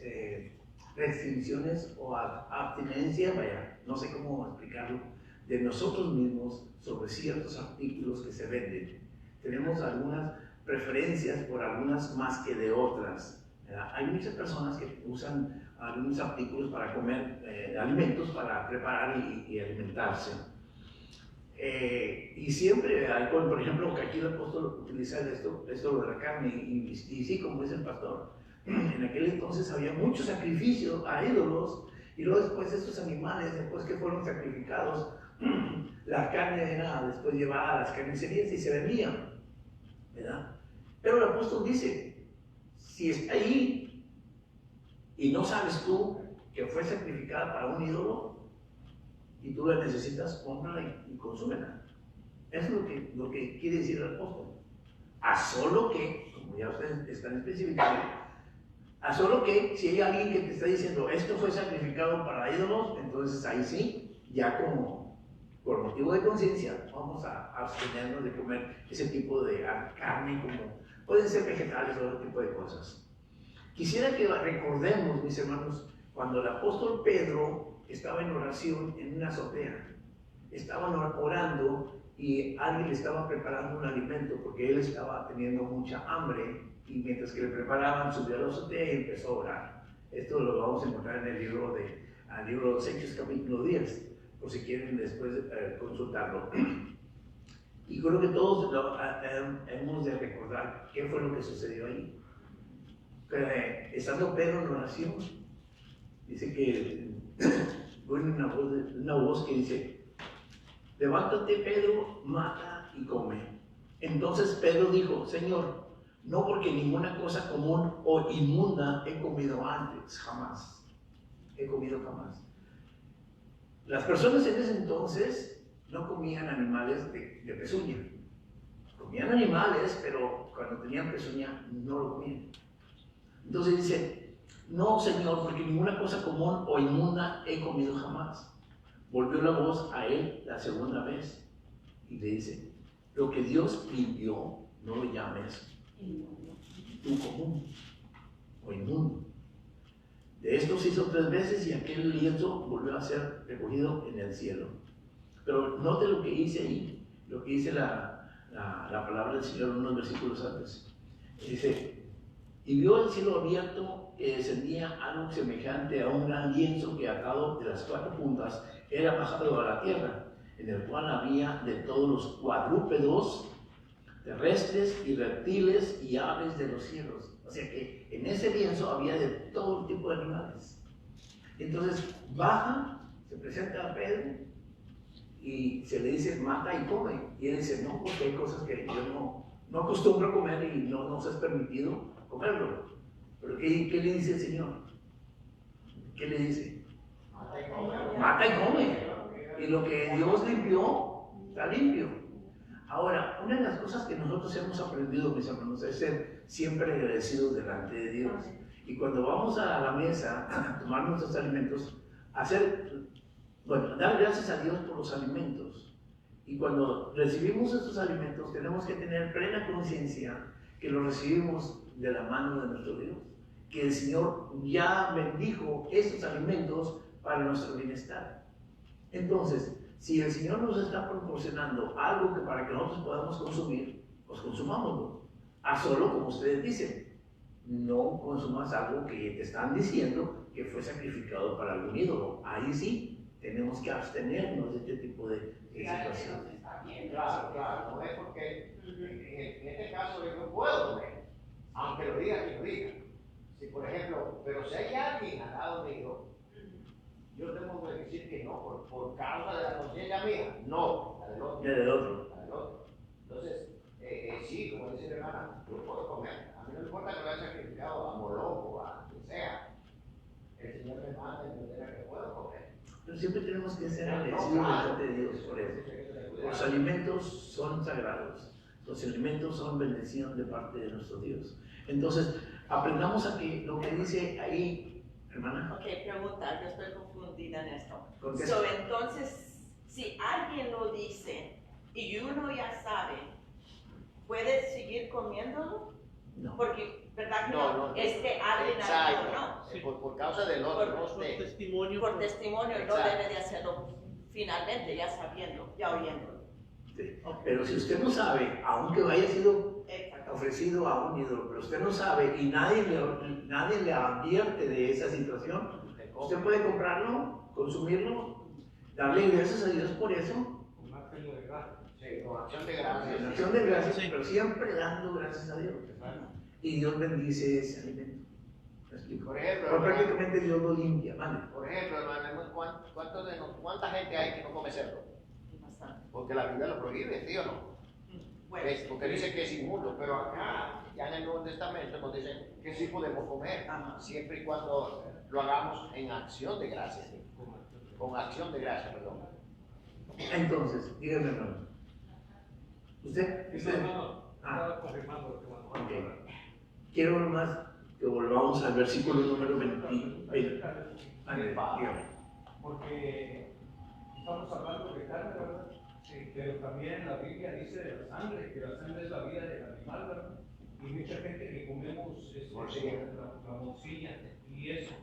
restricciones o abstinencia, vaya, no sé cómo explicarlo, de nosotros mismos sobre ciertos artículos que se venden. Tenemos algunas preferencias por algunas más que de otras, ¿verdad? Hay muchas personas que usan algunos artículos para comer, alimentos para preparar y alimentarse. Y siempre hay, por ejemplo, que aquí el apóstol utiliza esto de la carne, y sí, como dice el pastor, en aquel entonces había mucho sacrificio a ídolos, y luego después estos animales, después que fueron sacrificados, la carne era después llevada a las carnicerías y se vendía, ¿verdad? Pero el apóstol dice, si está ahí y no sabes tú que fue sacrificada para un ídolo y tú la necesitas, cómprala y consúmela. Eso es lo que quiere decir el apóstol. A solo que, como ya ustedes están especificando, a solo que si hay alguien que te está diciendo esto fue sacrificado para ídolos, entonces ahí sí, ya como por motivo de conciencia, vamos a abstenernos de comer ese tipo de carne, como pueden ser vegetales o otro tipo de cosas. Quisiera que recordemos, mis hermanos, cuando el apóstol Pedro estaba en oración en una azotea, estaban orando y alguien le estaba preparando un alimento porque él estaba teniendo mucha hambre, y mientras que le preparaban subió a la azotea y empezó a orar. Esto lo vamos a encontrar en el libro de los Hechos capítulo 10, por si quieren después consultarlo. Y creo que todos hemos de recordar qué fue lo que sucedió ahí. Estando Pedro en oración, dice que una voz que dice, levántate Pedro, mata y come. Entonces Pedro dijo, Señor, no porque ninguna cosa común o inmunda he comido antes, jamás. He comido jamás. Las personas en ese entonces no comían animales de pezuña. Comían animales, pero cuando tenían pezuña no lo comían. Entonces dice, no Señor, porque ninguna cosa común o inmunda he comido jamás. Volvió la voz a él la segunda vez y le dice, lo que Dios limpió, no lo llames común o inmundo. De esto se hizo 3 veces y aquel lienzo volvió a ser recogido en el cielo. Pero note lo que dice ahí, lo que dice la palabra del Señor en unos versículos antes. Dice, y vio el cielo abierto que descendía algo semejante a un gran lienzo que atado de las 4 puntas era bajado a la tierra, en el cual había de todos los cuadrúpedos, terrestres y reptiles y aves de los cielos. O sea que en ese lienzo había de todo tipo de animales. Entonces baja, se presenta a Pedro y se le dice, mata y come. Y él dice, no, porque hay cosas que yo no acostumbro a comer y no nos es permitido comerlo. Pero ¿qué le dice el Señor? ¿Qué le dice? Mata y come. Y lo que Dios limpió, está limpio. Ahora, una de las cosas que nosotros hemos aprendido, mis hermanos, es ser siempre agradecidos delante de Dios. Y cuando vamos a la mesa a tomar nuestros alimentos, dar gracias a Dios por los alimentos. Y cuando recibimos estos alimentos, tenemos que tener plena conciencia que los recibimos de la mano de nuestro Dios. Que el Señor ya bendijo estos alimentos para nuestro bienestar. Entonces, si el Señor nos está proporcionando algo que para que nosotros podamos consumir, pues consumámoslo. A solo, como ustedes dicen, no consumas algo que te están diciendo que fue sacrificado para algún ídolo. Ahí sí tenemos que abstenernos de este tipo de situaciones. Claro, no es porque en este caso yo no puedo comer, aunque lo diga quien lo diga. Si por ejemplo, pero si hay alguien al lado mío, yo tengo que decir que no, por causa de la conciencia mía, no, la del otro. La del otro. La del otro. Entonces, sí, como dice mi hermana, yo puedo comer. A mí no me importa que lo haya sacrificado a Moloch o a quien sea. El Señor me manda y me dice que puedo comer. Pero siempre tenemos que ser agradecidos delante de Dios por eso. Los alimentos son sagrados. Los alimentos son bendición de parte de nuestro Dios. Entonces, aprendamos a que lo que dice ahí, hermana. Ok, pregunta, yo estoy confundida en esto. Contesta. Entonces, si alguien lo dice y uno ya sabe, ¿puedes seguir comiéndolo? No. Porque, ¿verdad que No. alguien Exacto. no? Sí, por causa del otro, no Por usted. testimonio. Por testimonio no Exacto. debe de hacerlo finalmente, ya sabiendo, ya oyéndolo. Sí. Pero si usted no sabe, aunque haya sido Exacto. ofrecido a un ídolo, pero usted no sabe y nadie le advierte de esa situación, usted puede comprarlo, consumirlo, darle gracias a Dios por eso, Con máximo de gracia. Sí, con acción de en gracias. acción de gracias, Sí. pero siempre dando gracias a Dios. Y Dios bendice ese alimento. ¿Me explico? Por ejemplo, Pero prácticamente Dios lo limpia, ¿vale? Por ejemplo, hermano, ¿cuánta gente hay que no come cerdo? Bastante. Porque la Biblia lo prohíbe, ¿sí o no? Bueno, Porque dice que es inmundo, pero acá, ya en el Nuevo Testamento nos dicen que sí podemos comer, Ajá. siempre y cuando lo hagamos en acción de gracias. Con acción de gracias, perdón. Entonces, dígame, hermano. ¿Usted? Sí, no, estaba confirmando lo que me acuerdo. Ok. Quiero nomás que volvamos al versículo número 20. Vale, dígame. Porque estamos hablando de carne, ¿verdad? Sí, pero también la Biblia dice de la sangre, que la sangre es la vida del animal, ¿verdad? Y mucha gente que comemos Morcilla. la morcilla y eso,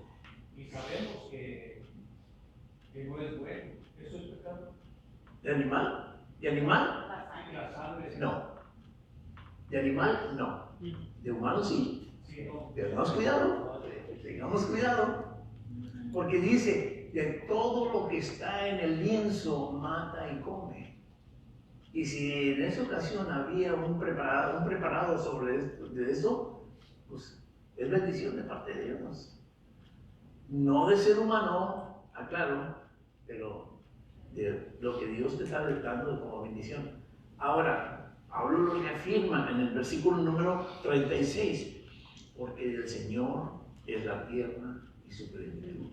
y sabemos que no es bueno. ¿Eso es pecado? ¿De animal? ¿De animal? Y la sangre sí. No. ¿De animal? No. ¿De humano sí? Sí, no. Tengamos cuidado. Tengamos cuidado. Porque dice, de todo lo que está en el lienzo, mata y come. Y si en esa ocasión había un preparado de eso, pues es bendición de parte de Dios. No de ser humano, aclaro, pero de lo que Dios te está dando como bendición. Ahora, Pablo lo reafirma en el versículo número 36, porque el Señor es la tierra y su plenitud.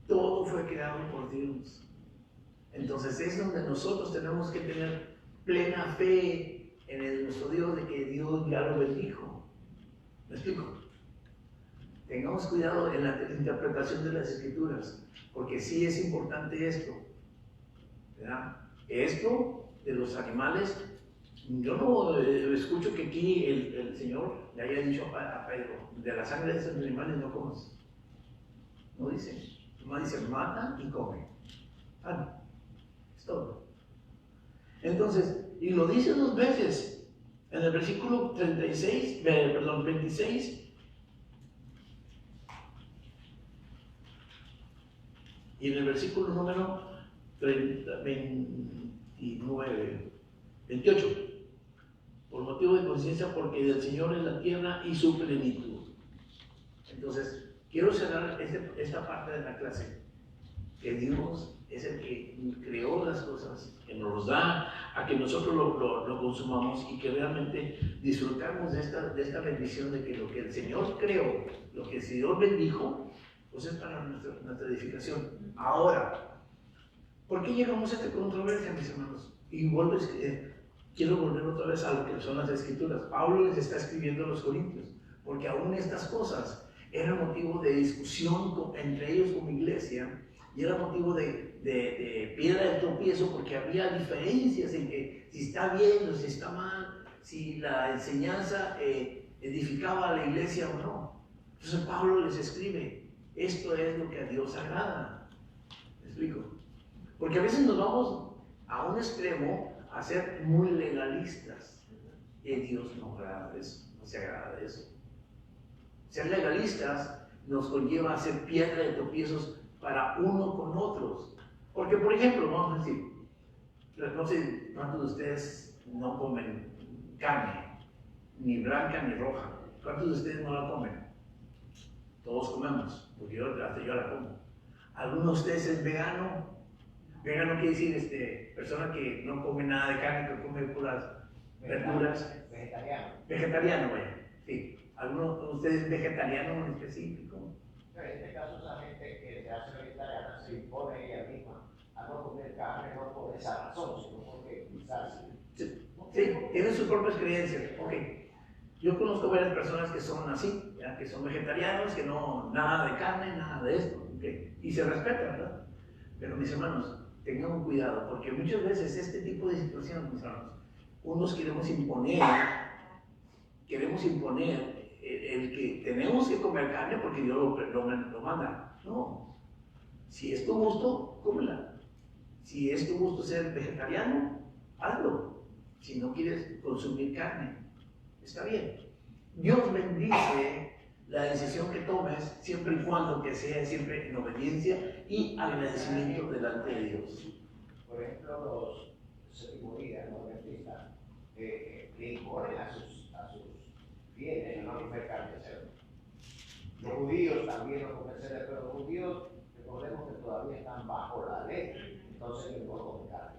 Todo fue creado por Dios. Entonces es donde nosotros tenemos que tener plena fe en nuestro Dios de que Dios ya lo bendijo. ¿Me explico? Tengamos cuidado en la interpretación de las Escrituras, porque sí es importante esto, ¿verdad? Esto de los animales, yo no escucho que aquí el Señor le haya dicho a Pedro, de la sangre de esos animales no comas. No dice, nomás dice, mata y come. Es todo. Entonces, y lo dice 2 veces, en el versículo 26, y en el versículo número 28, por motivo de conciencia, porque del Señor es la tierra y su plenitud. Entonces, quiero cerrar esta parte de la clase, que Dios es el que creó las cosas, que nos los da a que nosotros lo consumamos y que realmente disfrutamos de esta bendición de que lo que el Señor creó, lo que el Señor bendijo, pues es para nuestra edificación. Ahora, ¿por qué llegamos a esta controversia, mis hermanos? Y quiero volver otra vez a lo que son las Escrituras. Pablo les está escribiendo a los Corintios, porque aún estas cosas eran motivo de discusión entre ellos como iglesia, y era motivo de piedra de tropiezo, porque había diferencias en que si está bien o si está mal, si la enseñanza edificaba a la iglesia o no. Entonces Pablo les escribe, esto es lo que a Dios agrada. ¿Me explico? Porque a veces nos vamos a un extremo a ser muy legalistas, y Dios no agrada de eso, no se agrada de eso. Ser legalistas nos conlleva a ser piedra de tropiezos para uno con otros. Porque, por ejemplo, vamos a decir, no sé cuántos de ustedes no comen carne, ni blanca ni roja. ¿Cuántos de ustedes no la comen? Todos comemos, porque hasta yo la como. ¿Algunos de ustedes es vegano? Vegano quiere decir persona que no come nada de carne, que come puras verduras. Vegetariano. Vegetariano, vaya. Sí. ¿Alguno de ustedes es vegetariano en específico? En este caso, esa gente que se hace vegetariana se impone ella misma a no comer carne, no por esa razón, sino porque quizás. Sí, tienen sus propias creencias. Ok. Yo conozco varias personas que son así, ¿ya? Que son vegetarianos, que no, nada de carne, nada de esto. Okay. Y se respeta, ¿verdad? Pero mis hermanos, tengan cuidado, porque muchas veces este tipo de situaciones, mis hermanos, unos queremos imponer el que tenemos que comer carne porque Dios lo manda. No. Si es tu gusto, cómela. Si es tu gusto ser vegetariano, hazlo. Si no quieres consumir carne, está bien. Dios bendice la decisión que tomes siempre y cuando que sea siempre en obediencia y agradecimiento delante de Dios. Por ejemplo, los séptimo día, los adventistas, le imponen a sus fieles no comer carne de cerdo. Los judíos también no comen cerdo, pero los judíos, recordemos que todavía están bajo la ley, entonces no comen carne.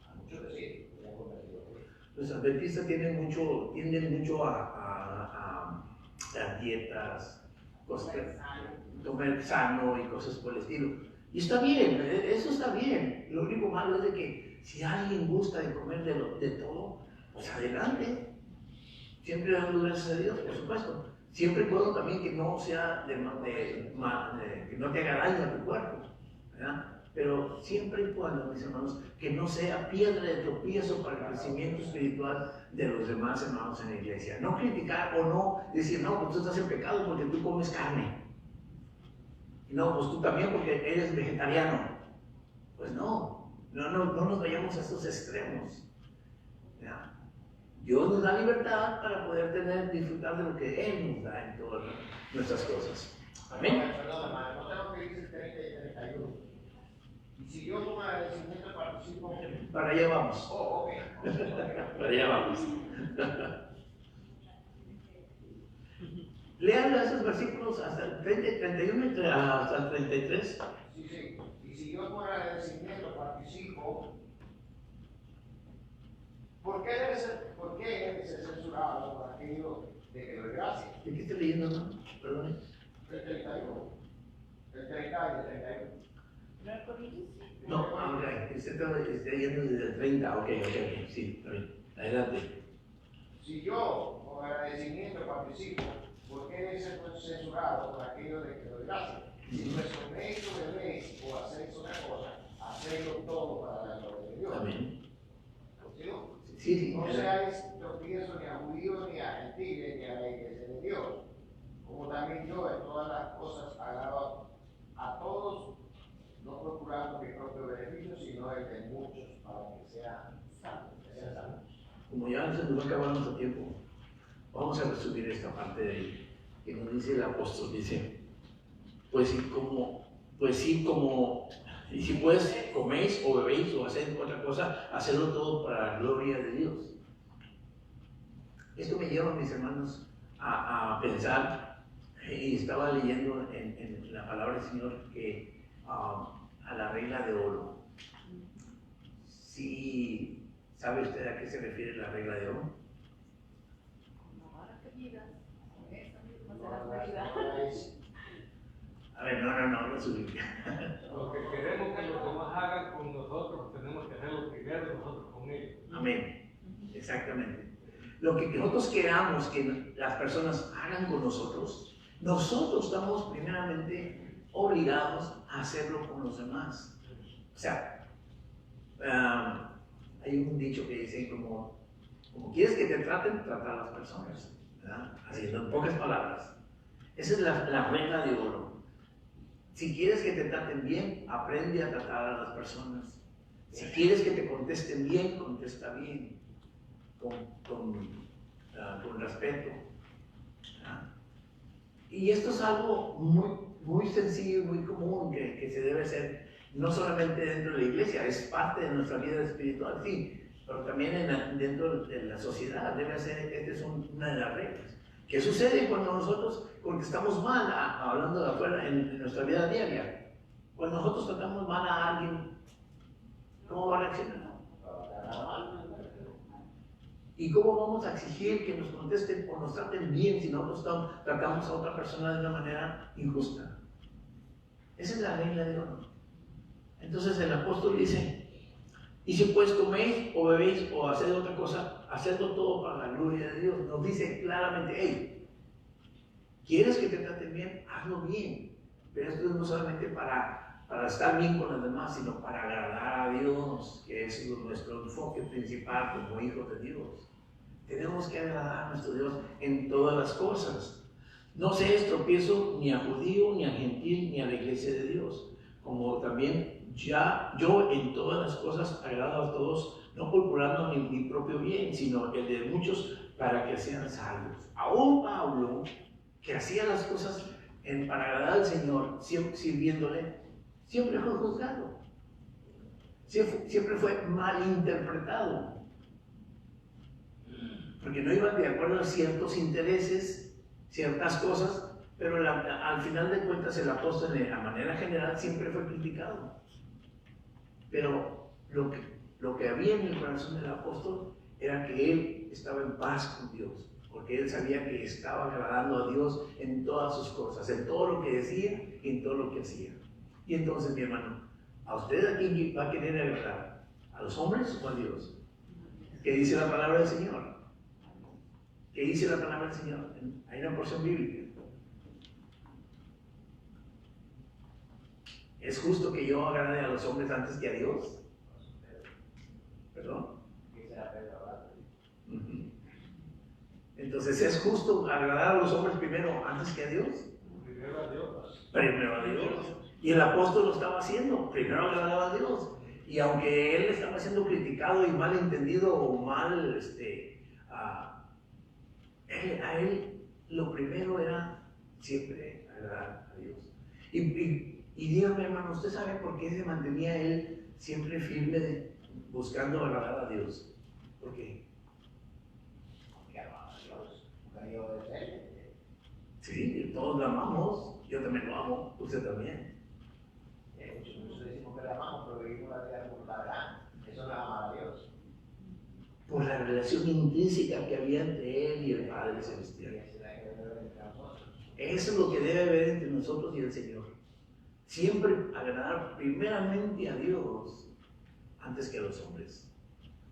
A muchos les sí, ya convertido. Los adventistas tienden mucho a dietas, cosas, comer sano y cosas por el estilo. Y está bien, eso está bien. Lo único malo es de que si alguien gusta de comer de todo, pues adelante. Siempre dando gracias a Dios, por supuesto. Siempre y cuando también que no sea que no te haga daño a tu cuerpo, ¿verdad? Pero siempre y cuando, mis hermanos, que no sea piedra de tropiezo para el crecimiento espiritual de los demás hermanos en la iglesia. No criticar o no decir, no, pues tú estás en pecado porque tú comes carne. Y no, pues tú también porque eres vegetariano. Pues no nos vayamos a estos extremos. ¿Ya? Dios nos da libertad para poder disfrutar de lo que Él nos da en todas nuestras cosas. Amén. Perdón, hermano, no tengo que decir 30 y 31. Y si yo tomo la decisión de participo. Para allá vamos. Oh, ok. Para allá vamos. Lean esos versículos hasta el 30, 31 hasta el 33. Sí. Y si yo por agradecimiento participo, ¿por qué debe ser censurado por aquello de que doy gracias? ¿De qué estoy leyendo, no? Perdón. El 31. El 30 y el 31. No, ok. Estoy leyendo desde el 30. Ok. Sí, está bien. Adelante. Si yo por agradecimiento participo, ¿por qué debe ser censurado por aquello de que doy gracias? Si vuestro coméis o bebéis o hacéis una cosa, hacedlo todo para la gloria de Dios. Amén. ¿Contigo? Sí, No seáis tropiezo ni a judíos, ni a gentiles, ni a la iglesia de Dios. Como también yo en todas las cosas agrado a todos, no procurando mi propio beneficio, sino el de muchos, para que sean santos. Como ya se nos va a acabar nuestro tiempo, vamos a resumir esta parte de ahí, que nos dice el apóstol, dice, pues sí como, y si pues coméis o bebéis o hacéis otra cosa, hacedlo todo para la gloria de Dios. Esto me lleva, mis hermanos, a pensar, y estaba leyendo en la palabra del Señor, que a la regla de oro. Sí, ¿sabe usted a qué se refiere la regla de oro? A ver, no lo subí. Lo que queremos que los demás hagan con nosotros, tenemos que hacerlo primero nosotros con ellos. Amén. Exactamente. Lo que nosotros queramos que las personas hagan con nosotros, nosotros estamos primeramente obligados a hacerlo con los demás. O sea, hay un dicho que dice como quieres que te traten, trata a las personas, ¿verdad? Haciendo en pocas palabras. Esa es la regla de oro. Si quieres que te traten bien, aprende a tratar a las personas. Si quieres que te contesten bien, contesta bien, con respeto. ¿Verdad? Y esto es algo muy sencillo y muy común que se debe hacer, no solamente dentro de la iglesia, es parte de nuestra vida espiritual, sí, pero también dentro de la sociedad debe ser, esta es una de las reglas. ¿Qué sucede cuando nosotros contestamos mal, hablando de afuera, en nuestra vida diaria? Cuando nosotros tratamos mal a alguien, ¿cómo va a reaccionar? ¿Y cómo vamos a exigir que nos contesten o nos traten bien si nosotros tratamos a otra persona de una manera injusta? Esa es la regla de oro. Entonces el apóstol dice, y si pues coméis o bebéis o hacéis otra cosa, hacedlo todo para la gloria de Dios. Nos dice claramente, hey, ¿quieres que te traten bien? Hazlo bien. Pero esto no solamente para estar bien con los demás, sino para agradar a Dios, que es nuestro enfoque principal como hijos de Dios. Tenemos que agradar a nuestro Dios en todas las cosas. No seas tropiezo ni a judío, ni a gentil, ni a la iglesia de Dios. Como también yo en todas las cosas agrado a todos, no procurando mi propio bien, sino el de muchos para que sean salvos. Aún Pablo, que hacía las cosas para agradar al Señor, sirviéndole, siempre fue juzgado. Siempre fue malinterpretado. Porque no iban de acuerdo a ciertos intereses, ciertas cosas, pero al final de cuentas el apóstol de manera general siempre fue criticado. Pero lo que había en el corazón del apóstol era que él estaba en paz con Dios, porque él sabía que estaba agradando a Dios en todas sus cosas, en todo lo que decía y en todo lo que hacía. Y entonces, mi hermano, ¿a usted a quién va a querer agradar? ¿A los hombres o a Dios? ¿Qué dice la palabra del Señor? ¿Qué dice la palabra del Señor? Hay una porción bíblica. ¿Es justo que yo agrade a los hombres antes que a Dios? ¿Perdón? Entonces, ¿es justo agradar a los hombres primero antes que a Dios? Primero a Dios. Primero a Dios. Y el apóstol lo estaba haciendo, primero agradaba a Dios. Y aunque él estaba siendo criticado y mal entendido o mal, a él lo primero era siempre agradar a Dios. Y dígame, hermano, ¿usted sabe por qué se mantenía él siempre firme buscando agradar a Dios? ¿Por qué? Porque amaba a Dios. Cariño de él. Sí, todos lo amamos. Yo también lo amo. Usted también. Muchos decimos que le amamos, pero vivimos la vida por la verdad. Eso no es amar a Dios. Por la relación intrínseca que había entre él y el Padre Celestial. Eso es lo que debe haber entre nosotros y el Señor. Siempre agradar primeramente a Dios antes que a los hombres.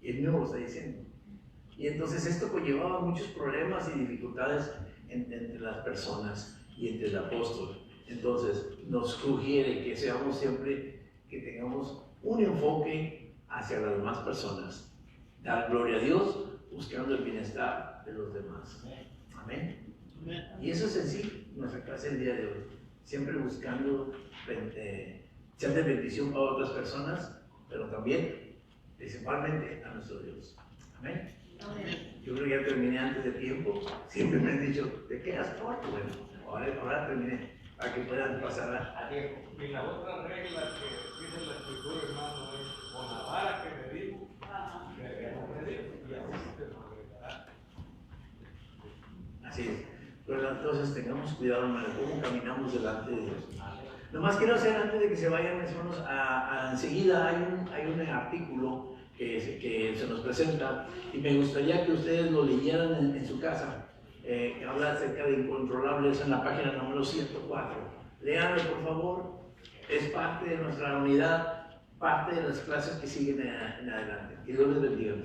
Y Él mismo lo está diciendo. Y entonces esto conllevaba muchos problemas y dificultades entre las personas y entre el apóstol. Entonces nos sugiere que seamos siempre, que tengamos un enfoque hacia las demás personas. dar gloria a Dios, buscando el bienestar de los demás. Amén. Y eso es en sí nuestra clase el día de hoy. Siempre buscando ser de bendición para otras personas, pero también, principalmente, a nuestro Dios. Amén. Yo creo que ya terminé antes de tiempo. Siempre me han dicho, ¿te quedas corto? Bueno, ahora terminé, para que puedan pasar a tiempo. Y la otra regla que dice la Escritura, hermano, es con la vara que me digo, me digo, y así se congregará. Así es. Pero entonces tengamos cuidado, hermano, cómo caminamos delante de Dios. Nomás quiero hacer, antes de que se vayan, hermanos, enseguida hay un artículo que se nos presenta y me gustaría que ustedes lo leyeran en su casa. Que habla acerca de incontrolables en la página número 104. Léanlo, por favor. Es parte de nuestra unidad, parte de las clases que siguen en adelante. Que Dios les bendiga.